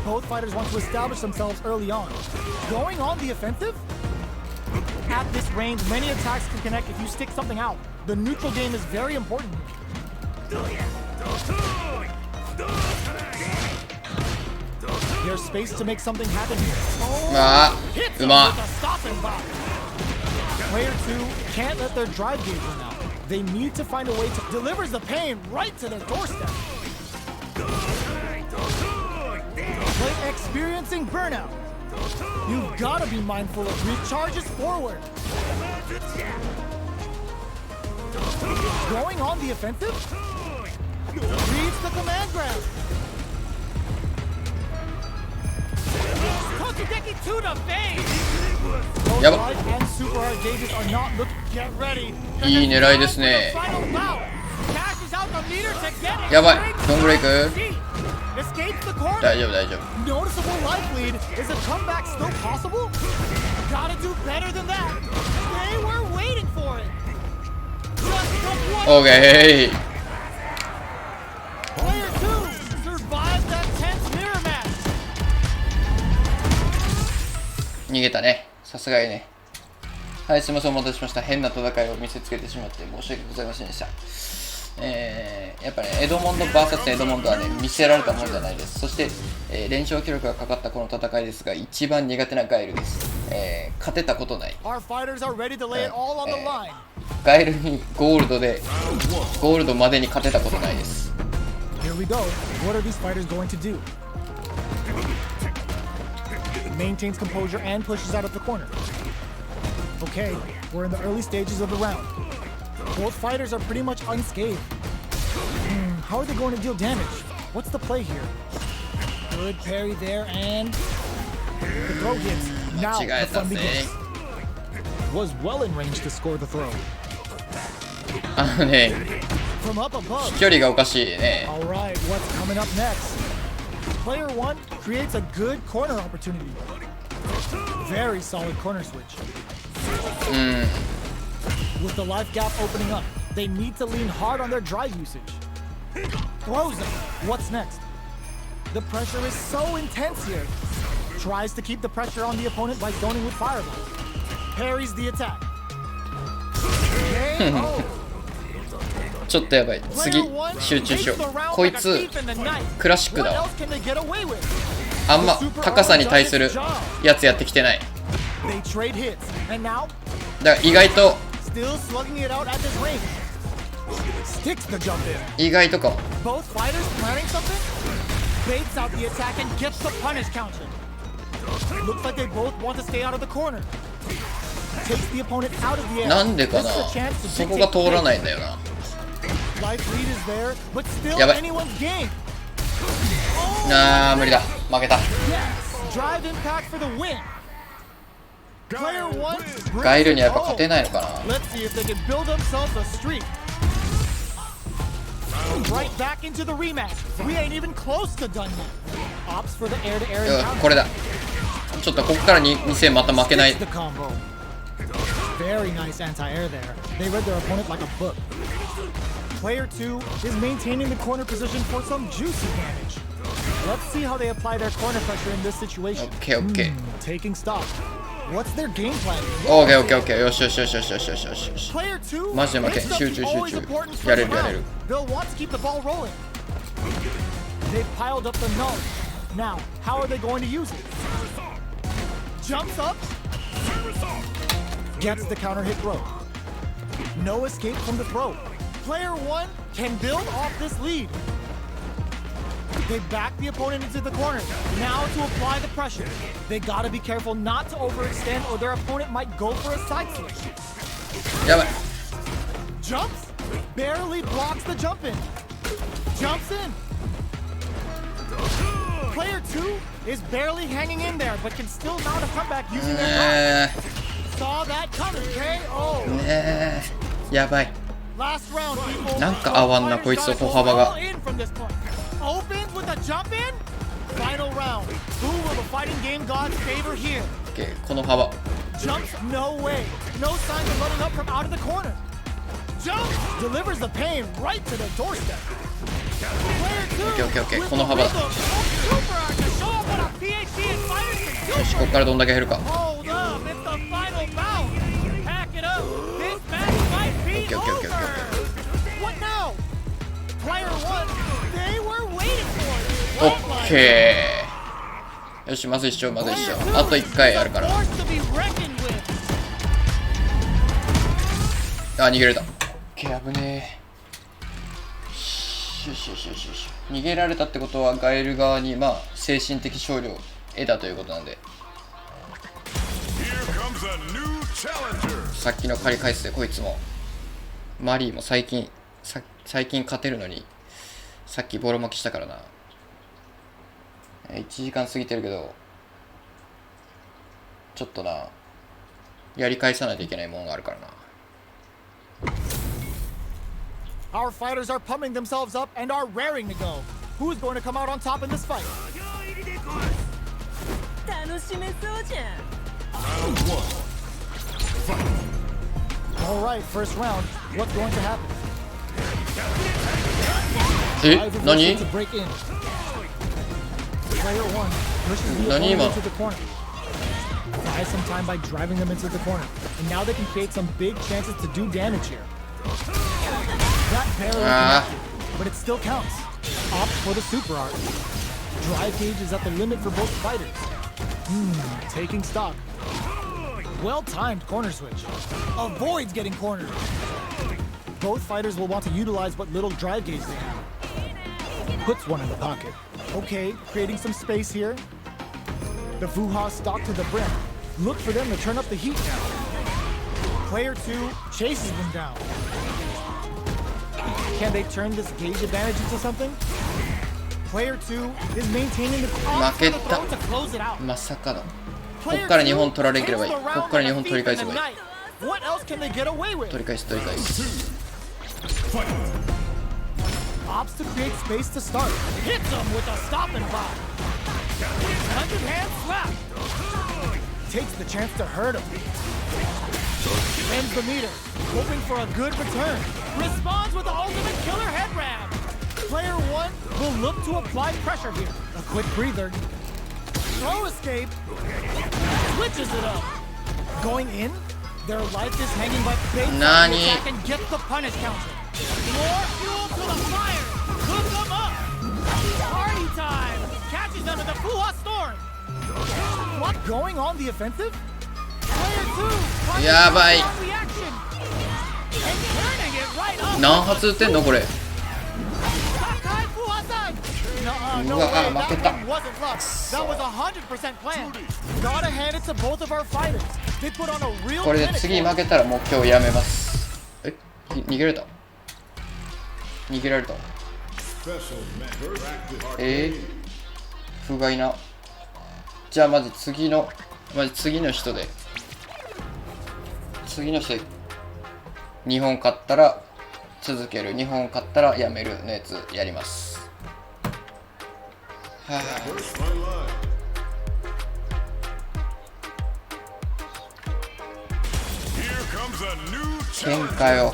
Both fighters want to establish themselves early on. Going on the offensive? At this range, many attacks can connect if you stick something out. The neutral game is very important. There's space to make something happen here. Hits him with a stopping block. Player 2 can't let their drive gauge run out. They need to find a way to delivers the pain right to their doorstep. Play experiencing burnout. You've got to be mindful of recharges forward. Going on the offensive? Reads the command grab. Tokudeki to the face. Both light and super hard gauges are not looking. Get ready. いい狙いですね。 Cashes out the meter to get it. やばい。ロングブレイク。 Escapes the corner. 大丈夫大丈夫。 Noticeable life lead. Is a comeback still possible? Gotta do better than that. They were waiting for it. Just the one. オーケー。 Player 2 survived that tense mirror match. 逃げたね。さすがにね。はい、すみません、お待たせしました。変な戦いを見せつけてしまって申し訳ございませんでした。やっぱね、エドモンド VS エドモンドはね、見せられたもんじゃないです。そして、連勝記録がかかったこの戦いですが、一番苦手なガエルです。勝てたことない。ガエルにゴールドで、ゴールドまでに勝てたことないです。Here we go. What are these fighters going to do? Maintains composure and pushes out of the corner. Okay, we're in the early stages of the round. Both fighters are pretty much unscathed. How are they going to deal damage? What's the play here? Good parry there, and the throw hits. Now the fun begins. Was well in range to score the throw. ね、 From up above. 飛距離がおかしいね。 All right, what's coming up next? Player 1 creates a good corner opportunity. Very solid corner switch. With the life gap opening up, they need to lean hard on their drive usage. Throws him. What's next? The pressure is so intense here. Tries to keep the pressure on the opponent by zoning with fireball. Parries the attack. KO. ちょっとやばい。次、集中しよう。こいつ、クラシックだわ。あんま高さに対するやつやってきてない。だから意外と、意外とかも。なんでかな、そこが通らないんだよな。やばい。あー無理だ、負けた。ガイルにはやっぱ勝てないのかな。これだ。ちょっとここから2戦また負けない。Very nice anti-air there. They read their opponent like a book. Player 2 is maintaining the corner position for some juicy damage. Let's see how they apply their corner pressure in this situation. Okay, okay. Taking stock. What's their game plan? Okay, okay, okay. よしよしよしよしよしよしよし。 Player 2, マジで負け。集中集中。やれるやれる。 They'll want to keep the ball rolling. They've piled up the null. Now, how are they going to use it? Jumps up. Gets the counter hit throw. No escape from the throw. Player 1 can build off this lead. They back the opponent into the corner. Now to apply the pressure. They gotta be careful not to overextend or their opponent might go for a side switch. Jumps. Barely blocks the jump in. Jumps in. Player 2 is barely hanging in there, but can still mount a comeback using their drive. Saw that coming, KO. やばい。 Last round, people. なんか合わんなこいつ歩幅が。 Opens with a jump in. Final round. Who will the fighting game gods favor here? この幅。 Jumps, no way. No signs of letting up from out of the corner. Jump delivers the pain right to the doorstep. オッケーオッケーオッケー、この幅だ。よし、こっからどんだけ減るか。オッケーオッケーオッケーオッケー。オッケー。よし、まず一勝まず一勝。あと1回あるから。あ、逃げれた。オッケー、危ねえ。よしよしよしよし。逃げられたってことはガエル側にまあ精神的勝利を得たということなんで、さっきの借り返すでこいつもマリーも最近勝てるのにさっきボロ負けしたからな。1時間過ぎてるけどちょっとなやり返さないといけないものがあるからな。Our fighters are pumping themselves up and are raring to go. Who's going to come out on top in this fight? All right, first round. What's going to happen? え、何？ To break in. Player one pushes the 何今？ opponent into the corner. Buy some time by driving them into the corner, and now they can create some big chances to do damage here. That barely connected, but it still counts. Opt for the super art. Drive gauge is at the limit for both fighters. Taking stock. Well-timed corner switch. Avoids getting cornered. Both fighters will want to utilize what little drive gauge they have. Puts one in the pocket. Okay, creating some space here. The Vuha stock to the brim. Look for them to turn up the heat now. Player two chases them down. Can they turn this gauge advantage into something? Player two is maintaining the負けた。 to close it out. まさかの。こっから2本取られればいい。こっから2本取り返せばいい。 What else can they get away with? 取り返す取り返す。 Opts to create space to start. Hits him with a stop and block. 100 hand slap. Takes the chance to hurt him. Bends the meter, hoping for a good return. Responds with the ultimate killer head ram. Player one will look to apply pressure here. A quick breather. Slow escape. Switches it up. Going in. Their life is hanging by base attack and gets the punish counter. More fuel to the fire. Hook them up. Party time. Catches them in the Fuha storm. What going on the offensive? Player two. やばい。 And turning it right up. 何発撃ってんのこれ。 Sakai Fuha-san. No うわ、 way. 負け That た。 one wasn't luck. That was 100% planned. Gotta hand it to both of our fighters. They put on a real これで finish. 次負けたらもう今日やめます。え、逃げられた。逃げられた。不甲斐な。じゃあまず次の人で2本勝ったら続ける、2本勝ったらやめるのやつやります。はあ、喧嘩よ。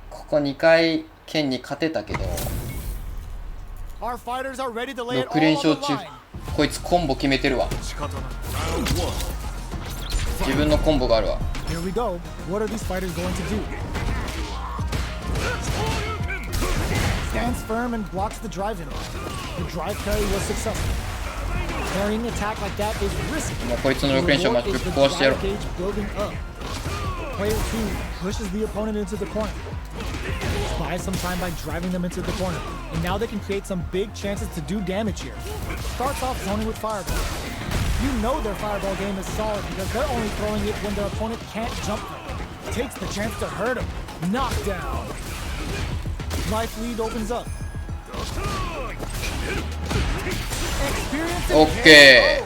ここ2回剣に勝てたけど6連勝中。こいつコンボ決めてるわ。自分のコンボがあるわ。Here we go. What are these fighters going to do? Stands firm and blocks the drive in. The drive carry was successful. Carrying attack like that is risky. もうこいつの6連勝マジぶっ壊してやろう。 Player 2 pushes the opponent into the corner. Buys some time by driving them into the corner. And now they can create some big chances to do damage here. Starts off zoning with fireball. You know their fireball game is solid because they're only throwing it when their opponent can't jump them. Takes the chance to hurt him. Knockdown. Life lead opens up. OK。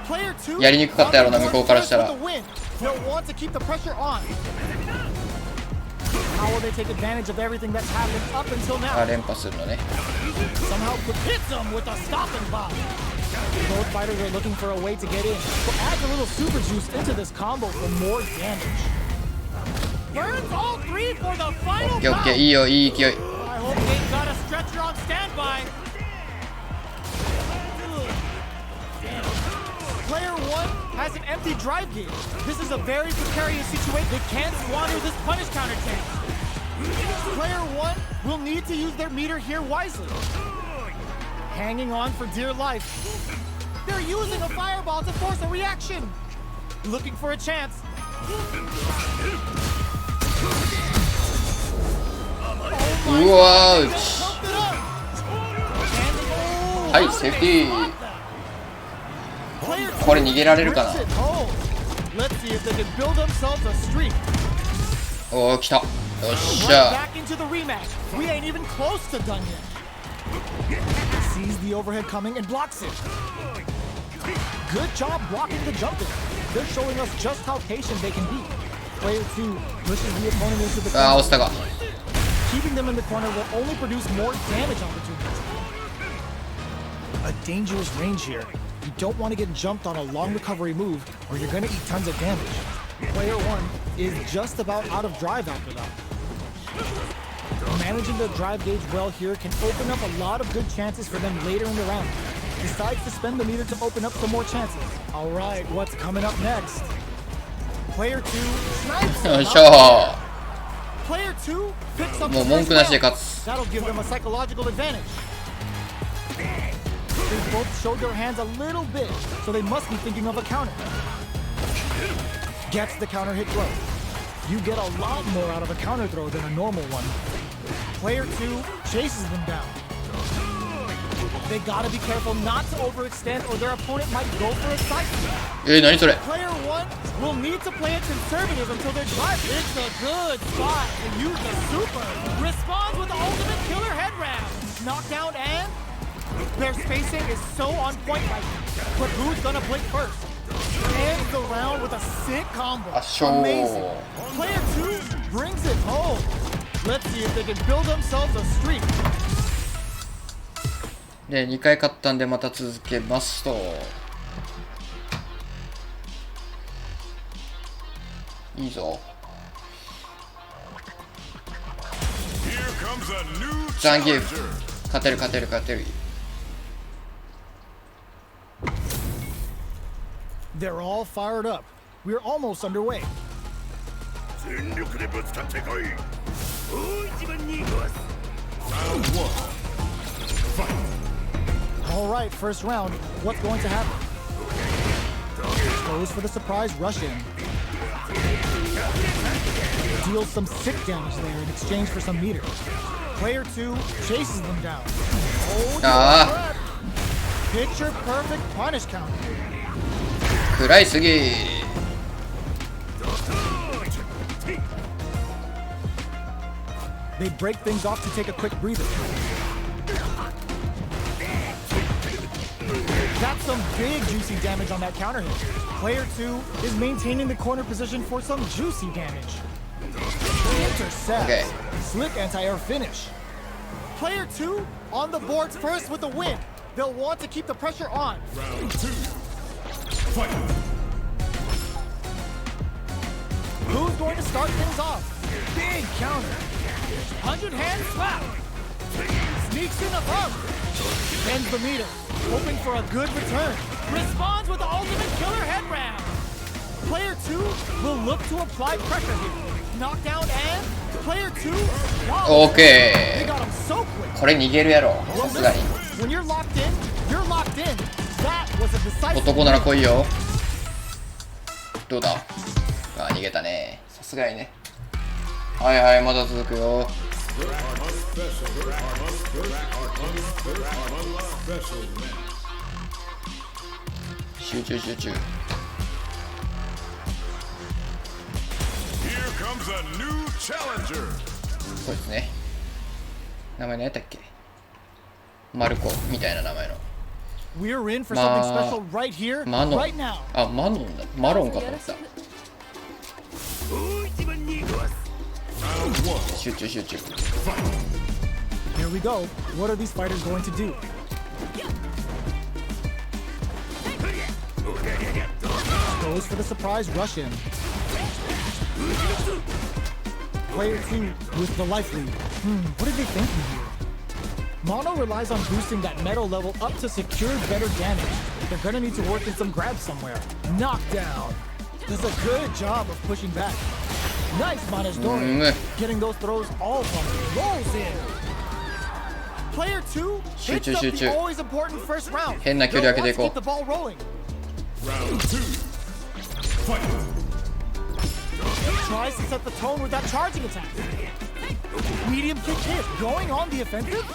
Player 2やりにくかったやろな、向こうからしたら。 They'll want to keep the pressure on. How will they take advantage of everything that's happened up until now? あ、連覇するのね。 Somehow hits them with a stop and bomb. Both fighters are looking for a way to get in, but adds a little super juice into this combo for more damage. burns all three for the オ final ッケーオッケー、 bout. いいよ、いい勢い。 I hope they've got a stretcher on standby. Player 1 has an empty drive gauge. This is a very precarious situation. They can't squander this punish counter chance. Player 1 will need to use their meter here wisely. Hanging on for dear life. They're using a fireball to force a reaction. Looking for a chance. Oh うわー、うち。 Pumped it up. And はい、セーフティー。これ逃げられるかな。 Let's see if they can build themselves a streak. おお、来た。よっし Right ゃ。 back into the rematch. We ain't even close to done yet. Sees the overhead coming and blocks it. Good job blocking the jump in. They're showing us just how patient they can be. Player 2 pushes the opponent into the あー、 corner. 押したか。 Keeping them in the corner will only produce more damage opportunities. A dangerous range here. You don't want to get jumped on a long recovery move or you're going to eat tons of damage. Player 1 is just about out of drive after that. Managing the drive gauge well here can open up a lot of good chances for them later in the round. Decides to spend the meter to open up some more chances. All right, what's coming up next? Player 2 snipes. よいしょ。 Player 2 picks up もう the 文 first 句なしで round. 勝つ。 That'll give them a psychological advantage. They both showed their hands a little bit, so they must be thinking of a counter. Gets the counter hit throw. You get a lot more out of a counter throw than a normal one. Player 2 chases them down. They gotta be careful not to overextend or their opponent might go for a side step. 何それ。 Player 1 will need to play it conservative until their drive. It's a good spot to use the super. Responds with the ultimate killer head round. Knockdown and their spacing is so on point right now. But who's gonna blink first? Ends the round with a sick combo. Amazing. Player 2 brings it home. Let's see if they can build themselves a streak. で、2回勝ったんでまた続けますと。いいぞ。 Here comes a new 残ゲー challenger. ム。勝てる勝てる勝てる。 They're all fired up. We're almost underway. 全力でぶつかってこい。 All right, first round. What's going to happen? Goes for the surprise rush in. Deals some sick damage there in exchange for some meter. Player 2 chases them down. Hold your breath. Picture perfect punish counter. 食らいすぎ。 They break things off to take a quick breather. That's some big juicy damage on that counter hit. Player 2 is maintaining the corner position for some juicy damage. Intercept. Okay. Slick anti-air finish. Player 2 on the boards first with the win. They'll want to keep the pressure on. Round 2. Fight. Who's going to start things off? Big counter. 100-hand slap. Sneaks in above. Bends the meter. Hoping for a good return. Responds with the ultimate killer head round. Player 2 will look to apply pressure here. Knockdown and player 2. Wow. Okay. They got him so quick. これ逃げるやろ。さすがに。 When you're locked in, you're locked in. That was a decisive. 男なら来いよ。どうだ。あ、逃げたね。さすがにね。はいはい、まだ続くよ。集中集中。 Here comes a new challenger. そうですね。名前何やったっけ。マルコみたいな名前の。 We're in for something special right here, マノン。 right now. あ、マノンだ。マロンかと思った。集中集中。 Here we go. What are these fighters going to do? Goes for the surprise rush in. player 2 with the life lead. What are they thinking here? Mono relies on boosting that metal level up to secure better damage. They're gonna need to work in some grabs somewhere. Knockdown. Does a good job of pushing back. Nice managed Dorian. Getting those throws all from rolls in. Player 2 hits up the always important first round. They'll want to keep the ball rolling. Round 2. Fight. Tries to set the tone with that charging attack. Medium kick hit. Going on the offensive.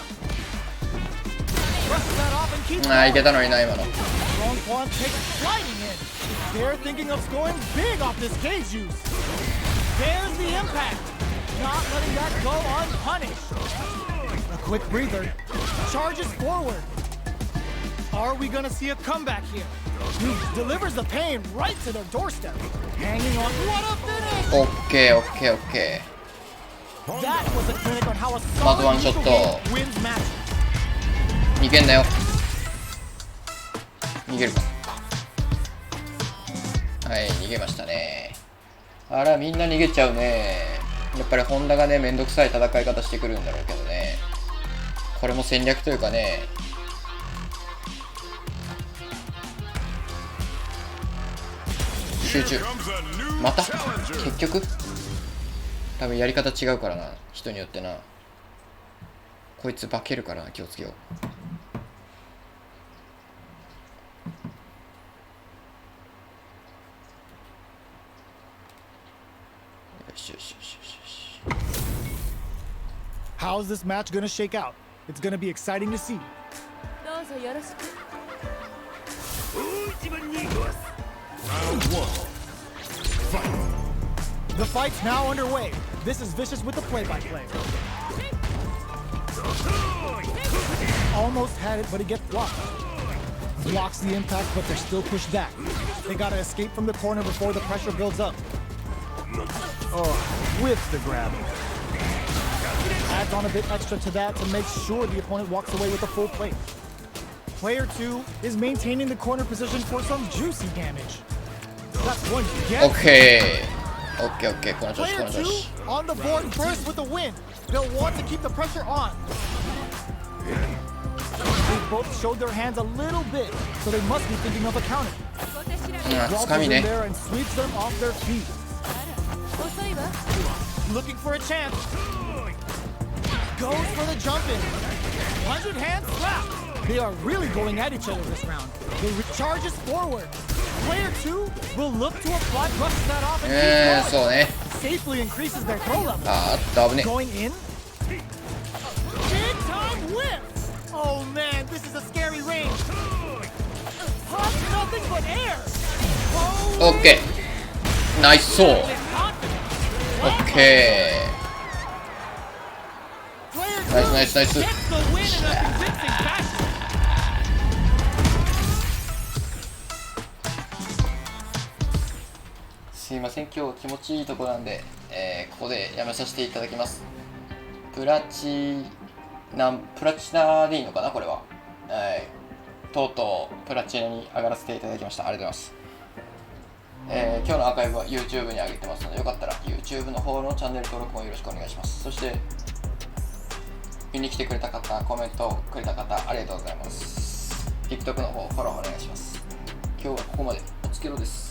Brushes that off and keeps going. Strong Quan takes sliding in. They're thinking of scoring big off this cage juice. There's the impact. Not letting that go unpunished. A quick breather. Charges forward. Are we gonna see a comeback here? He delivers the pain right to their doorstep. Hanging on. What a finish! OK。 That was a clinic on how a まずワン solid ショッ neutral ト game wins matches. 逃げんなよ。逃げるか。はい、逃げましたね。あら、みんな逃げちゃうね。やっぱりホンダがね、めんどくさい戦い方してくるんだろうけどね。これも戦略というかね。集中。また結局多分やり方違うからな、人によってな。こいつ化けるからな、気をつけよう。よしよしよしよし。 How's this match gonna shake out? It's gonna be exciting to see. どうぞよろしく。 Round 1. Fight. The fight's now underway. This is Vicious with the play-by-play. Almost had it, but he gets blocked. Blocks the impact, but they're still pushed back. They gotta escape from the corner before the pressure builds up. Oh, with the grab. Adds on a bit extra to that to make sure the opponent walks away with a full plate. Player 2 is maintaining the corner position for some juicy damage. That's one get. OK。この調子、こ Player の調 2 子。 on the board first with the win. They'll want to keep the pressure on. They both showed their hands a little bit, so they must be thinking of a counter. つかみ Walters in ね。 there and sweeps them off their feet. 遅いわ。 Looking for a chance. Goes for the jump in. 100 hand slap. They are really going at each other this round. They charges forward. Player 2 will look to apply, brushes that off, and keeps そう going. ね。 Safely increases their throw level. あーっと危ね。 Going in. Big time whip. Oh man, this is a scary range. Pop nothing but air. OK。ナイスそう。With confidence. OK。 Player 2 ナイスナイスナイス。 gets the win in a convincing fashion. すいません、今日気持ちいいところなんで、ここでやめさせていただきます。プラチナでいいのかな、これは。はい。とうとうプラチナに上がらせていただきました。ありがとうございます。今日のアーカイブは YouTube に上げてますので、よかったら YouTube の方のチャンネル登録もよろしくお願いします。そして、見に来てくれた方、コメントくれた方、ありがとうございます。TikTok の方、フォローお願いします。今日はここまで。おつけろです。